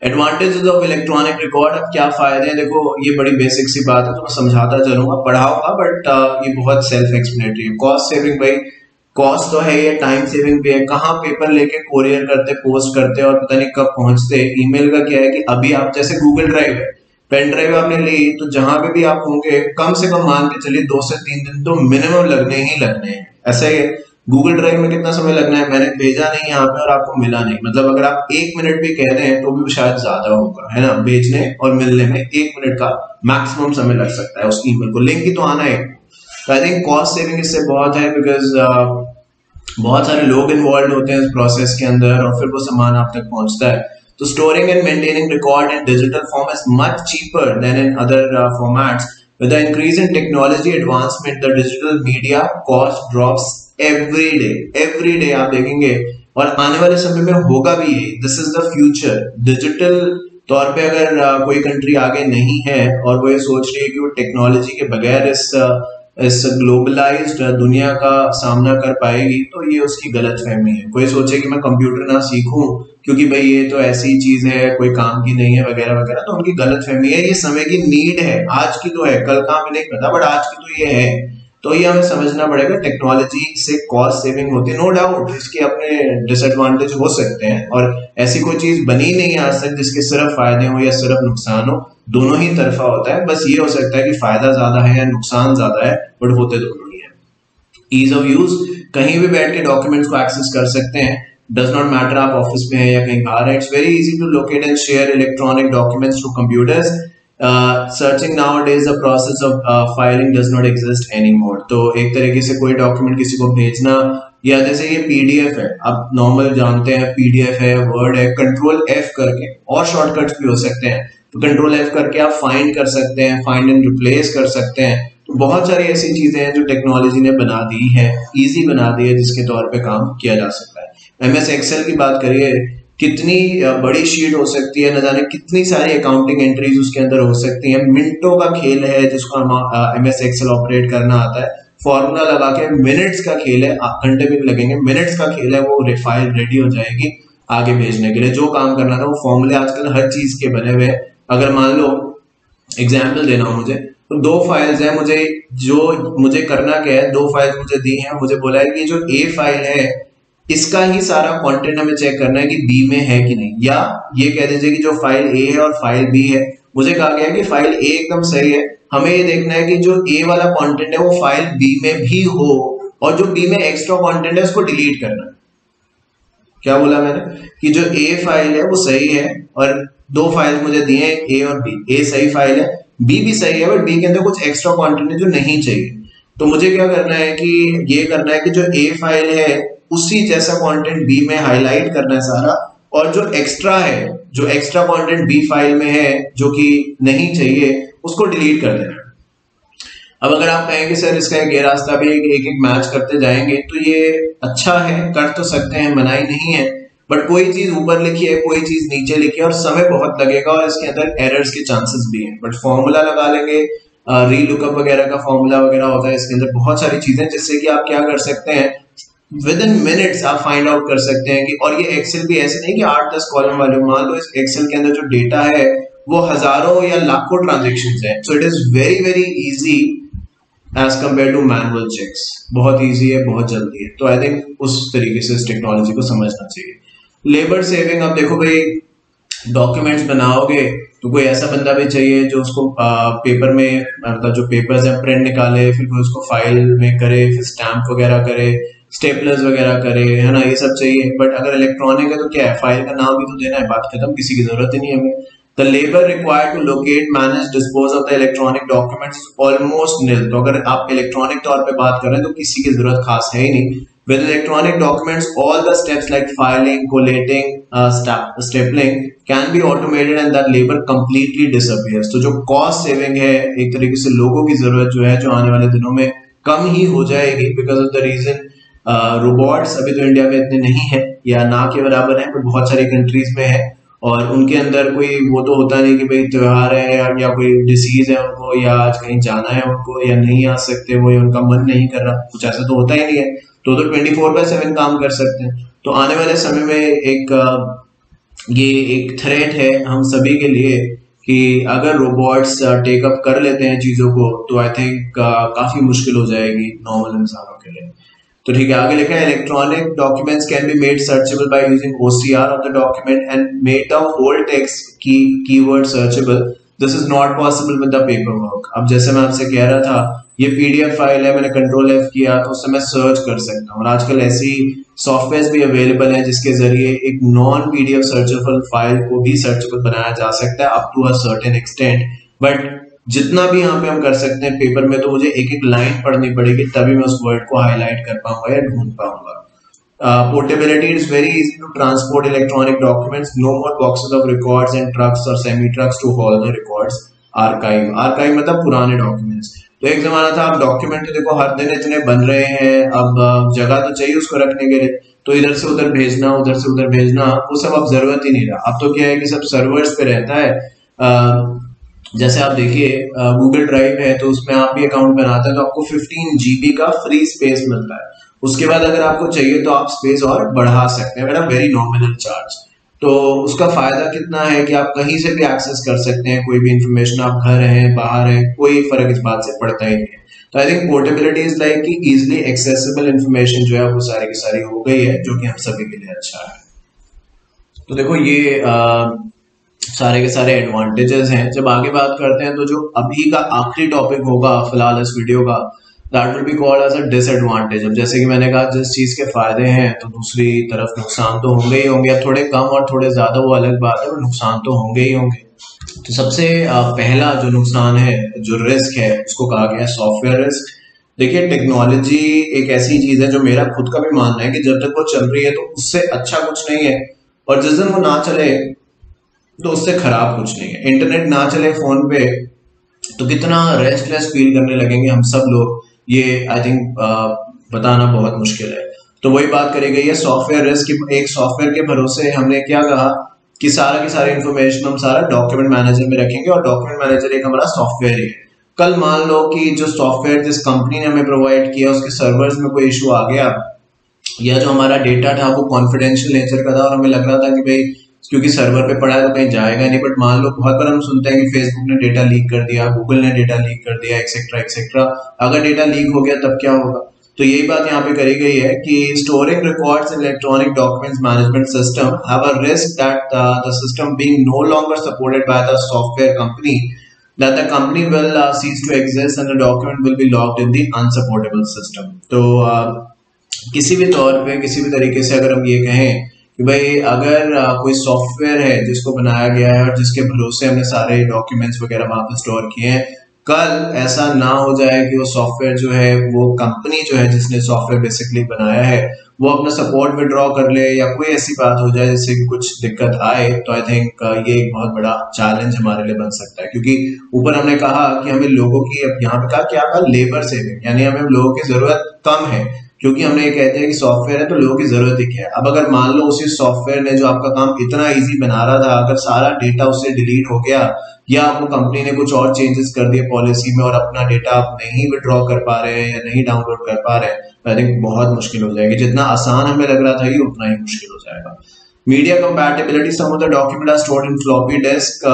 एडवांटेजेस ऑफ इलेक्ट्रॉनिक रिकॉर्ड, अब क्या फायदे हैं, देखो ये बड़ी बेसिक सी बात है तो मैं समझाता चलूंगा, पढ़ाऊंगा, बट ये बहुत सेल्फ एक्सप्लेनेटरी है। कॉस्ट सेविंग, भाई कॉस्ट तो है, ये टाइम सेविंग भी है। कहाँ पेपर लेके कोरियर करते, पोस्ट करते और पता नहीं कब पहुंचते। ईमेल का क्या है कि अभी आप जैसे गूगल ड्राइव है, पेन ड्राइव आपने ली तो जहां पे भी आप होंगे कम से कम मान के चलिए 2 से 3 दिन तो मिनिमम लगने ही लगने हैं, ऐसा ही है। गूगल ड्राइव में कितना समय लगना है, मैंने भेजा नहीं यहाँ पे और आपको मिला नहीं, मतलब अगर आप 1 मिनट भी कह दें तो भी शायद ज्यादा होगा, है ना, भेजने और मिलने में 1 मिनट का मैक्सिमम समय लग सकता है उस ईमेल को, लिंक ही तो आना है। तो आई थिंक कॉस्ट सेविंग इससे बहुत है, बिकॉज बहुत सारे लोग इन्वॉल्व होते हैं इस प्रोसेस के अंदर और फिर वो सामान आप तक पहुंचता है। तो storing and maintaining record in digital form is much cheaper then in other formats. With the increase in technology advancement the digital media cost drops every day आप देखेंगे, और आने वाले समय में होगा भी ये, this is the future. Digital तौर पे अगर कोई कंट्री आगे नहीं है और वो ये सोच रही है कि वो टेक्नोलॉजी के बगैर इस ग्लोबलाइज्ड दुनिया का सामना कर पाएगी, तो ये उसकी गलतफहमी है। कोई सोचे कि मैं कंप्यूटर ना सीखूं क्योंकि भाई ये तो ऐसी चीज है, कोई काम की नहीं है वगैरह वगैरह, तो उनकी गलतफहमी है। ये समय की नीड है, आज की तो है, कल कहाँ मिले पता, बट आज की तो ये है। तो ये हमें समझना पड़ेगा, टेक्नोलॉजी से कॉस्ट सेविंग होती है, नो डाउट इसके अपने डिसएडवांटेज हो सकते हैं, और ऐसी कोई चीज बनी नहीं है आज तक जिसके सिर्फ फायदे हो या सिर्फ नुकसान हो, दोनों ही तरफा होता है। बस ये हो सकता है कि फायदा ज्यादा है या नुकसान ज्यादा है, बट होते दोनों ही है। ईज ऑफ यूज, कहीं भी बैठ के डॉक्यूमेंट्स को एक्सेस कर सकते हैं, डज नॉट मैटर आप ऑफिस में हैं या कहीं बाहर है। It's very easy to locate and share electronic documents through computers. Searching nowadays the process of filing does not exist anymore। तो एक तरीके से कोई डॉक्यूमेंट किसी को भेजना, या जैसे ये पीडीएफ है, आप नॉर्मल जानते हैं पीडीएफ है, वर्ड है, कंट्रोल एफ करके, और शॉर्टकट्स भी हो सकते हैं, तो कंट्रोल एफ करके आप फाइंड कर सकते हैं, फाइंड एंड रिप्लेस कर सकते हैं। तो बहुत सारी ऐसी चीजें हैं जो टेक्नोलॉजी ने बना दी है, इजी बना दी है, जिसके तौर पे काम किया जा सकता है। एमएस एक्सेल की बात करिए, कितनी बड़ी शीट हो सकती है, न जाने कितनी सारी अकाउंटिंग एंट्रीज उसके अंदर हो सकती हैं। मिनटों का खेल है जिसको हम एमएस एक्सेल ऑपरेट करना आता है, फॉर्मूला लगा के मिनट्स का खेल है, घंटे भी लगेंगे, मिनट्स का खेल है, वो फाइल रेडी हो जाएगी आगे भेजने के लिए। जो काम करना था, वो फॉर्मूले आजकल हर चीज के बने हुए हैं। अगर मान लो एग्जाम्पल देना हो मुझे, तो 2 फाइल्स हैं, मुझे करना क्या है, 2 फाइल्स मुझे दी हैं, मुझे बोला है कि जो ए फाइल है इसका ही सारा कंटेंट हमें चेक करना है कि बी में है कि नहीं, या ये कह दीजिए कि जो फाइल ए है और फाइल बी है, मुझे कहा गया है कि फाइल ए एकदम सही है, हमें ये देखना है कि जो ए वाला कंटेंट है वो फाइल बी में भी हो, और जो बी में एक्स्ट्रा कंटेंट है उसको डिलीट करना है। क्या बोला मैंने, कि जो ए फाइल है वो सही है, और 2 फाइल मुझे दिए हैं, ए और बी, ए सही फाइल है, बी भी सही है, बट बी के अंदर कुछ एक्स्ट्रा कंटेंट है जो नहीं चाहिए। तो मुझे क्या करना है कि ये करना है कि जो ए फाइल है उसी जैसा कंटेंट बी में हाईलाइट करना है सारा, और जो एक्स्ट्रा है, जो एक्स्ट्रा कंटेंट बी फाइल में है जो कि नहीं चाहिए, उसको डिलीट कर देना है। अब अगर आप कहेंगे सर इसका एक ये रास्ता भी है कि एक एक मैच करते जाएंगे, तो ये अच्छा है, कर तो सकते हैं, मनाही नहीं है, बट कोई चीज ऊपर लिखी है, कोई चीज नीचे लिखी है, और समय बहुत लगेगा, और इसके अंदर एरर्स के चांसेस भी हैं। बट फॉर्मूला लगा लेंगे, रीलुकअप वगैरह का फॉर्मूला वगैरह होता है इसके अंदर, बहुत सारी चीजें जिससे कि आप क्या कर सकते हैं, विद इन मिनट्स आप फाइंड आउट कर सकते हैं कि, और ये एक्सेल भी ऐसे नहीं कि 8-10 कॉलम वाले, मान लो इस एक्सेल के अंदर जो डेटा है वो हजारों या लाखों ट्रांजेक्शंस हैं, so it is very very easy as compare to manual checks, बहुत इजी है, बहुत जल्दी है। तो आई थिंक उस तरीके से इस टेक्नोलॉजी को समझना चाहिए। लेबर सेविंग, अब देखो भाई डॉक्यूमेंट्स बनाओगे तो कोई ऐसा बंदा भी चाहिए जो उसको पेपर में, मतलब जो पेपर्स हैं प्रिंट निकाले, फिर कोई उसको फाइल में करे, फिर स्टैम्प वगैरह करे, स्टेपलर्स वगैरह करे, है ना, ये सब चाहिए। बट अगर इलेक्ट्रॉनिक है तो क्या है, फाइल का नाम भी तो देना है, बात खत्म, किसी की जरूरत ही नहीं है हमें। The labour required to locate, manage, dispose of the electronic documents almost nil. तो अगर आप इलेक्ट्रॉनिक तौर पे बात कर रहे हैं तो किसी की जरूरत खास है ही नहीं। With electronic documents, all the steps like filing, collating, stapling can be automated and that labor completely disappears। तो जो cost saving है, एक तरीके से लोगों की जरूरत जो है, जो आने वाले दिनों में कम ही हो जाएगी, because of the reason robots अभी तो इंडिया में इतने नहीं है, या ना के बराबर है, पर बहुत सारी कंट्रीज में है, और उनके अंदर कोई वो तो होता नहीं कि भाई त्योहार है या कोई डिसीज है उनको, या आज कहीं जाना है उनको, या नहीं आ सकते वो, या उनका मन नहीं कर रहा, कुछ ऐसा तो होता ही नहीं है, तो 24/7 काम कर सकते हैं। तो आने वाले समय में ये एक थ्रेट है हम सभी के लिए कि अगर रोबोट्स टेकअप कर लेते हैं चीजों को, तो आई थिंक काफी मुश्किल हो जाएगी नॉर्मल इंसानों के लिए। तो ठीक है, आगे लिखा है electronic documents can be made searchable by using OCR of the document and made the whole text keyword searchable. This is not possible with the paper work. अब जैसे मैं आपसे कह रहा था, ये पीडीएफ फाइल है, मैंने कंट्रोल एफ किया तो उससे मैं सर्च कर सकता हूँ, और आजकल ऐसी सॉफ्टवेयर भी अवेलेबल है जिसके जरिए एक नॉन पीडीएफ सर्चेबल फाइल को भी सर्चेबल बनाया जा सकता है up to a certain extent. But जितना भी यहाँ पे हम कर सकते हैं पेपर में, तो मुझे एक एक लाइन पढ़नी पड़ेगी, तभी मैं उस वर्ड को हाईलाइट कर पाऊंगा या ढूंढ पाऊंगा। Portability, it's very easy to transport electronic documents. No more boxes of records and trucks or semi trucks to haul the records. Archive मतलब पुराने डॉक्यूमेंट्स। तो एक जमाना था, अब डॉक्यूमेंट तो देखो हर दिन इतने बन रहे हैं, अब जगह तो चाहिए उसको रखने के लिए, तो इधर से उधर भेजना, उधर से उधर भेजना, वो सब अब जरूरत ही नहीं रहा। अब तो क्या है कि सब सर्वर्स पे रहता है। जैसे आप देखिए गूगल ड्राइव है, तो उसमें आप भी अकाउंट बनाते हैं तो आपको 15 GB का फ्री स्पेस मिलता है। उसके बाद अगर आपको चाहिए तो आप स्पेस और बढ़ा सकते हैं at a very nominal charge. तो उसका फायदा कितना है कि आप कहीं से भी एक्सेस कर सकते हैं कोई भी इंफॉर्मेशन, आप घर हैं बाहर हैं, कोई फर्क इस बात से पड़ता ही नहीं है। तो I think portability is like कि इजिली एक्सेसिबल इंफॉर्मेशन जो है वो सारी की सारी हो गई है, जो कि हम सभी के लिए अच्छा है। तो देखो ये सारे के सारे एडवांटेजेस हैं। जब आगे बात करते हैं तो जो अभी का आखिरी टॉपिक होगा फिलहाल इस वीडियो का, that will be called as a disadvantage. अब जैसे कि मैंने कहा, जिस चीज के फायदे हैं तो दूसरी तरफ नुकसान तो होंगे ही होंगे। अब थोड़े कम और थोड़े ज्यादा वो अलग बात है, और नुकसान तो होंगे ही होंगे। तो सबसे पहला जो नुकसान है, जो रिस्क है, उसको कहा गया है सॉफ्टवेयर रिस्क। देखिए टेक्नोलॉजी एक ऐसी चीज है जो मेरा खुद का भी मानना है कि जब तक वो चल रही है तो उससे अच्छा कुछ नहीं है, और जिस दिन वो ना चले तो उससे खराब कुछ नहीं है। इंटरनेट ना चले फोन पे तो कितना रेस्टलेस फील करने लगेंगे हम सब लोग, ये आई थिंक बताना बहुत मुश्किल है। तो वही बात करी गई है सॉफ्टवेयर रिस्क। एक सॉफ्टवेयर के भरोसे हमने क्या कहा कि सारा की सारी इंफॉर्मेशन हम सारा डॉक्यूमेंट मैनेजर में रखेंगे, और डॉक्यूमेंट मैनेजर एक हमारा सॉफ्टवेयर ही है। कल मान लो कि जो सॉफ्टवेयर जिस कंपनी ने हमें प्रोवाइड किया उसके सर्वर्स में कोई इशू आ गया, या जो हमारा डेटा था वो कॉन्फिडेंशियल नेचर का था, और हमें लग रहा था कि भाई क्योंकि सर्वर पे पड़ा है तो कहीं जाएगा नहीं, बट मान लो बहुत बार हम सुनते हैं कि फेसबुक ने डेटा लीक कर दिया, गूगल ने डेटा लीक कर दिया, एक्सेट्रा एक्सेट्रा। अगर डेटा लीक हो गया तब क्या होगा? तो यही बात यहाँ पे करी गई है कि storing records in electronic documents management system have a risk that the system being no longer supported by the software company, that the company will cease to exist and the document will be locked in the unsupportable system। तो किसी भी तौर पे, किसी भी तरीके से अगर हम ये कहें कि भाई अगर कोई सॉफ्टवेयर है जिसको बनाया गया है और जिसके भरोसे हमने सारे डॉक्यूमेंट्स वगैरह वहां पर स्टोर किए हैं, कल ऐसा ना हो जाए कि वो सॉफ्टवेयर जो है, वो कंपनी जो है जिसने सॉफ्टवेयर बेसिकली बनाया है, वो अपना सपोर्ट विड्रॉ कर ले या कोई ऐसी बात हो जाए जिससे कि कुछ दिक्कत आए, तो आई थिंक ये एक बहुत बड़ा चैलेंज हमारे लिए बन सकता है। क्योंकि ऊपर हमने कहा कि हमें लोगों की, अब यहाँ पे कहा क्या कहा, लेबर सेविंग, यानी हमें लोगों की जरूरत कम है, क्योंकि हमने ये कहते हैं कि सॉफ्टवेयर है तो लोगों की जरूरत ही क्या है। अब अगर मान लो उसी सॉफ्टवेयर ने जो आपका काम इतना इजी बना रहा था, अगर सारा डेटा उससे डिलीट हो गया, या आपको कंपनी ने कुछ और चेंजेस कर दिए पॉलिसी में और अपना डेटा आप नहीं विड्रॉ कर पा रहे हैं या नहीं डाउनलोड कर पा रहे हैं, तो आई थिंक बहुत मुश्किल हो जाएगी। जितना आसान हमें लग रहा था ये उतना ही मुश्किल हो जाएगा। Media compatibility, some of the document are stored in floppy disk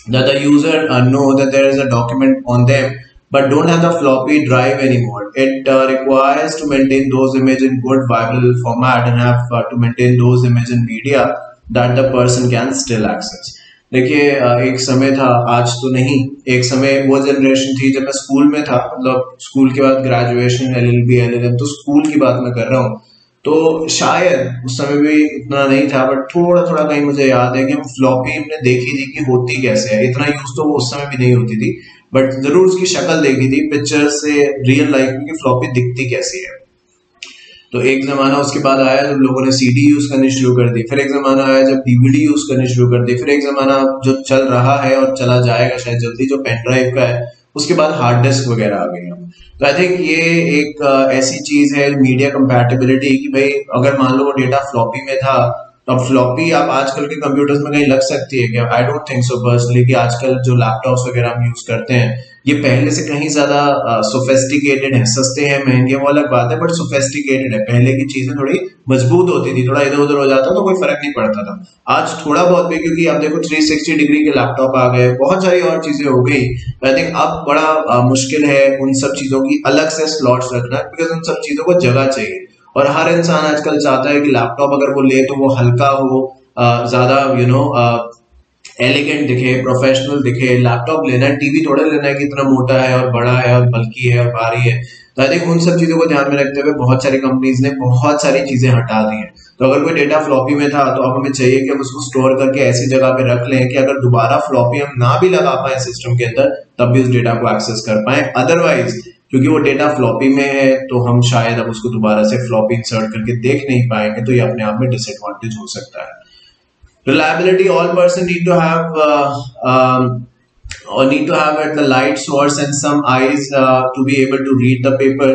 that the user know that there is a document on them but don't have the floppy drive anymore. It requires to maintain those images in good viable format and have to maintain those images in media that the person can still access. देखिए एक समय था, आज तो नहीं, एक समय वो जनरेशन थी जब मैं स्कूल में था, मतलब स्कूल के बाद ग्रेजुएशन, LLB LLM, तो स्कूल की बात मैं कर रहा हूँ। तो शायद उस समय भी इतना नहीं था, बट थोड़ा थोड़ा कहीं मुझे याद है कि हम फ्लॉपी हमने देखी थी कि होती कैसे है। इतना यूज तो वो उस समय भी नहीं होती थी, बट जरूर उसकी शक्ल देखी थी पिक्चर से, रियल लाइफ में कि फ्लॉपी दिखती कैसी है। तो एक जमाना उसके बाद आया जब लोगों ने CD यूज करनी शुरू कर दी, फिर एक जमाना आया जब DVD यूज करनी शुरू कर दी, फिर एक जमाना जो चल रहा है और चला जाएगा शायद जल्दी, जो पेन ड्राइव का है, उसके बाद हार्ड डिस्क वगैरह आ गई। तो आई थिंक ये एक ऐसी चीज है मीडिया कंपैटिबिलिटी कि भाई अगर मान लो वो डेटा फ्लॉपी में था, तो अब फ्लॉपी आप आजकल के कंप्यूटर्स में कहीं लग सकती है क्या? I don't think so personally, कि आजकल जो लैपटॉप्स वगैरह हम यूज करते हैं ये पहले से कहीं ज्यादा सोफेस्टिकेटेड है। सस्ते हैं, महंगे, वो अलग बात है, बट सोफेस्टिकेटेड है। पहले की चीजें थोड़ी मजबूत होती थी, थोड़ा इधर उधर हो जाता तो कोई फर्क नहीं पड़ता था। आज थोड़ा बहुत भी, क्योंकि आप देखो 360 डिग्री के लैपटॉप आ गए, बहुत सारी और चीजें हो गई। आई थिंक अब बड़ा मुश्किल है उन सब चीजों की अलग से स्लॉट्स रखना, बिकॉज उन सब चीजों को जगह चाहिए। और हर इंसान आजकल चाहता है कि लैपटॉप अगर वो ले तो वो हल्का हो, ज्यादा एलिगेंट दिखे, प्रोफेशनल दिखे। लैपटॉप लेना है, टीवी थोड़ा लेना है कि इतना मोटा है और बड़ा है और बल्कि है और भारी है। तो आई थिंक उन सब चीजों को ध्यान में रखते हुए बहुत सारी कंपनीज ने बहुत सारी चीजें हटा दी हैं। तो अगर कोई डेटा फ्लॉपी में था तो अब हमें चाहिए कि हम उसको स्टोर करके ऐसी जगह पे रख लें कि अगर दोबारा फ्लॉपी हम ना भी लगा पाए सिस्टम के अंदर तब भी उस डेटा को एक्सेस कर पाए। अदरवाइज क्योंकि वो डेटा फ्लॉपी में है तो हम शायद अब उसको दोबारा से फ्लॉपी इंसर्ट करके देख नहीं पाएंगे, तो ये अपने आप में डिसएडवांटेज हो सकता है। Reliability, all person need to have or need to have at the light source and some eyes to be able to read the paper.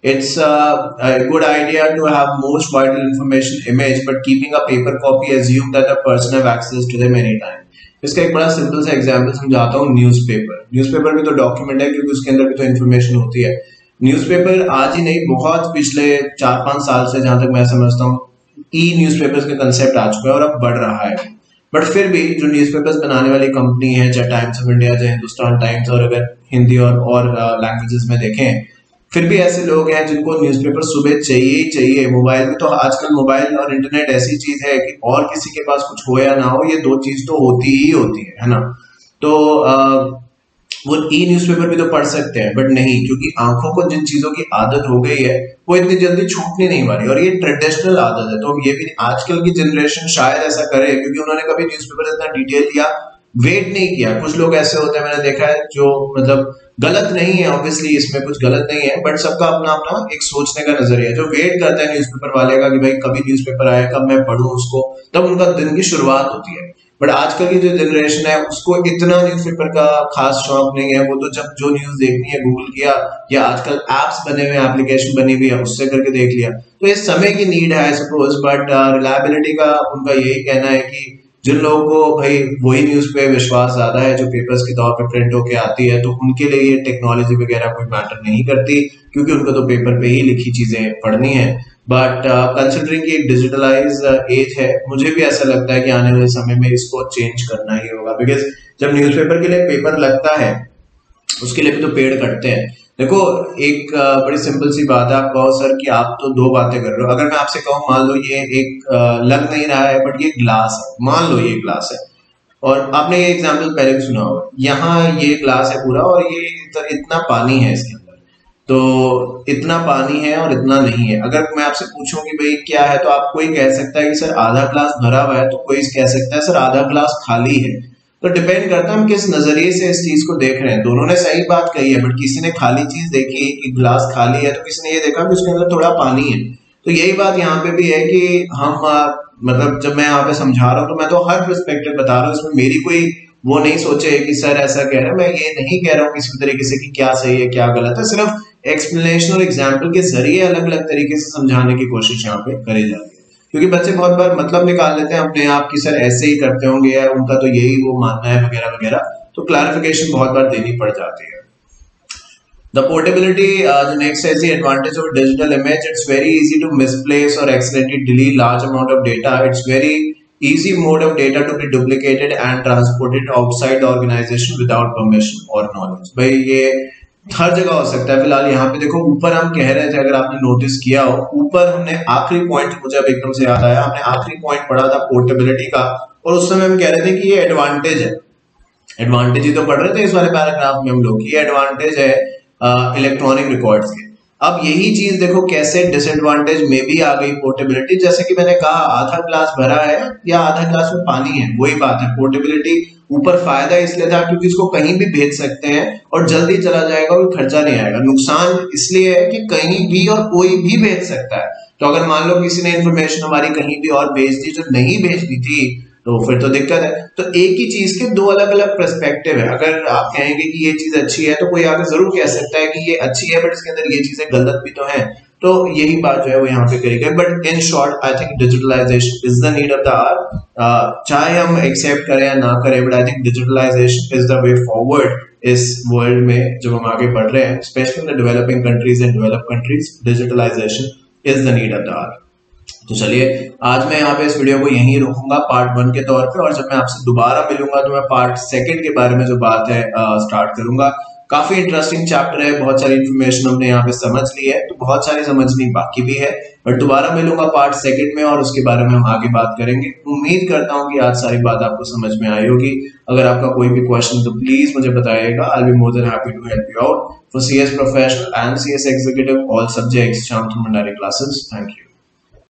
It's a good idea to have most vital information image, but keeping a paper copy assume that the person have access to them anytime. इसका एक बड़ा simple सा example समझाता हूँ। Newspaper भी तो document है क्योंकि उसके अंदर भी तो इन्फॉर्मेशन होती है। न्यूज़पेपर आज ही नहीं, बहुत पिछले 4-5 साल से जहां तक मैं समझता हूँ ई न्यूज़पेपर्स का कंसेप्ट आ चुका है और अब बढ़ रहा है। बट फिर भी जो न्यूज़पेपर्स बनाने वाली कंपनी है, चाहे टाइम्स ऑफ इंडिया, चाहे हिंदुस्तान टाइम्स, और अगर हिंदी और लैंग्वेजेस में देखें, फिर भी ऐसे लोग हैं जिनको न्यूज़पेपर सुबह चाहिए ही चाहिए। मोबाइल में तो आजकल मोबाइल और इंटरनेट ऐसी चीज है कि और किसी के पास कुछ हो या ना हो, ये दो चीज तो होती ही होती है ना। तो वो ई न्यूज़पेपर भी तो पढ़ सकते हैं, बट नहीं, क्योंकि आंखों को जिन चीजों की आदत हो गई है वो इतनी जल्दी छूटने नहीं वाली, और ये ट्रेडिशनल आदत है। तो ये भी आजकल की जनरेशन शायद ऐसा करे क्योंकि उन्होंने कभी न्यूज़पेपर इतना डिटेल या वेट नहीं किया। कुछ लोग ऐसे होते हैं, मैंने देखा है, जो मतलब गलत नहीं है, ऑब्वियसली इसमें कुछ गलत नहीं है, बट सबका अपना अपना एक सोचने का नजरिया है। जो वेट करते हैं न्यूज़पेपर वाले का कि भाई कभी न्यूज़पेपर आए, कब मैं पढूं उसको, तब उनका दिन की शुरुआत होती है। बट आजकल की जो जनरेशन है उसको इतना न्यूज़पेपर का खास शौक नहीं है। वो तो जब जो न्यूज देखनी है गूगल किया, या आजकल एप्स बने हुए, एप्लीकेशन बनी हुई है, उससे करके देख लिया। तो ये समय की नीड है आई सपोज, बट रिलायबिलिटी का उनका यही कहना है कि जिन लोगों को भाई वही न्यूज पे विश्वास ज्यादा है जो पेपर्स के तौर पे प्रिंट होके आती है, तो उनके लिए ये टेक्नोलॉजी वगैरह कोई मैटर नहीं करती, क्योंकि उनको तो पेपर पे ही लिखी चीजें पढ़नी है। बट कंसिडरिंग कि डिजिटलाइज एज है, मुझे भी ऐसा लगता है कि आने वाले समय में इसको चेंज करना ही होगा। बिकॉज जब न्यूज़पेपर के लिए पेपर लगता है उसके लिए भी तो पेड़ कटते हैं। देखो, एक बड़ी सिंपल सी बात है। आप कहो सर कि आप तो दो बातें कर रहे हो। अगर मैं आपसे कहूँ, मान लो ये एक लग नहीं रहा है बट ये ग्लास है, मान लो ये ग्लास है, और आपने ये एग्जाम्पल पहले भी सुना होगा, यहाँ ये ग्लास है पूरा और ये इतना पानी है इसके अंदर, तो इतना पानी है और इतना नहीं है। अगर मैं आपसे पूछूं कि भाई क्या है, तो आप कोई कह सकता है कि सर आधा ग्लास भरा हुआ है, तो कोई कह सकता है सर आधा ग्लास खाली है। तो डिपेंड करता है हम किस नजरिए से इस चीज को देख रहे हैं। दोनों ने सही बात कही है, बट किसी ने खाली चीज देखी कि ग्लास खाली है, तो किसी ने ये देखा कि उसके अंदर थोड़ा पानी है। तो यही बात यहाँ पे भी है कि हम मतलब जब मैं यहाँ पे समझा रहा हूँ तो मैं तो हर पर्सपेक्टिव बता रहा हूँ, इसमें मेरी कोई वो नहीं सोचे कि सर ऐसा कह रहे हैं। मैं ये नहीं कह रहा हूँ किसी तरीके से कि क्या सही है क्या गलत है, सिर्फ एक्सप्लेनेशन और एग्जाम्पल के जरिए अलग अलग तरीके से समझाने की कोशिश यहाँ पे करी जाती है। क्योंकि बच्चे बहुत बार मतलब निकाल लेते हैं अपने आप की, सर ऐसे ही करते होंगे या उनका तो यही वो मानना है वगैरह वगैरह, तो क्लैरिफिकेशन बहुत बार देनी पड़ जाती है। The portability, the next is the advantage of digital image. It's very easy to misplace or accidentally delete large amount of data. It's very easy mode of data to be duplicated and transported outside the organization without permission or knowledge. भाई ये हर जगह हो सकता है। फिलहाल यहाँ पे देखो, ऊपर हम कह रहे थे, अगर आपने नोटिस किया हो, ऊपर हमने आखिरी पॉइंट, मुझे अब एकदम से याद आया, हमने आखिरी पॉइंट पढ़ा था पोर्टेबिलिटी का, और उस समय हम कह रहे थे कि ये एडवांटेज है। एडवांटेज ही तो पढ़ रहे थे इस वाले पैराग्राफ में हम लोग, ये एडवांटेज है इलेक्ट्रॉनिक रिकॉर्ड्स के। अब यही चीज देखो कैसे डिसएडवांटेज में भी आ गई पोर्टेबिलिटी। जैसे कि मैंने कहा, आधा ग्लास भरा है या आधा ग्लास में पानी है, वही बात है। पोर्टेबिलिटी ऊपर फायदा इसलिए था क्योंकि इसको कहीं भी भेज सकते हैं और जल्दी चला जाएगा, कोई खर्चा नहीं आएगा। नुकसान इसलिए है कि कहीं भी और कोई भी भेज सकता है। तो अगर मान लो किसी ने इंफॉर्मेशन हमारी कहीं भी और भेज दी जो नहीं भेजनी थी, तो फिर तो दिक्कत है। तो एक ही चीज के दो अलग अलग पर्सपेक्टिव है। अगर आप कहेंगे कि ये चीज अच्छी है, तो कोई आगे जरूर कह सकता है कि ये अच्छी है बट इसके अंदर ये चीजें गलत भी तो हैं। तो यही बात जो है वो यहाँ पे करी गई। But in short I think digitalization is the need of the hour. चाहे हम एक्सेप्ट करें या ना करें, but I think digitalization is the way forward इस वर्ल्ड में जब हम आगे बढ़ रहे हैं, specially in the developing countries and develop countries. Digitalization is the need of the hour. तो चलिए, आज मैं यहाँ पे इस वीडियो को यहीं रोकूंगा पार्ट 1 के तौर पे, और जब मैं आपसे दोबारा मिलूंगा तो मैं पार्ट 2 के बारे में जो बात है स्टार्ट करूंगा। काफी इंटरेस्टिंग चैप्टर है, बहुत सारी इन्फॉर्मेशन हमने यहाँ पे समझ ली है, तो बहुत सारी समझनी बाकी भी है। बट दोबारा मिलूंगा पार्ट सेकंड में और उसके बारे में हम आगे बात करेंगे। उम्मीद करता हूँ कि आज सारी बात आपको समझ में आई होगी। अगर आपका कोई भी क्वेश्चन तो प्लीज मुझे बताइएगा। I will be more than happy to help you out for CS Professional and CS Executive all subjects Shyam Thurmandari classes. Thank you.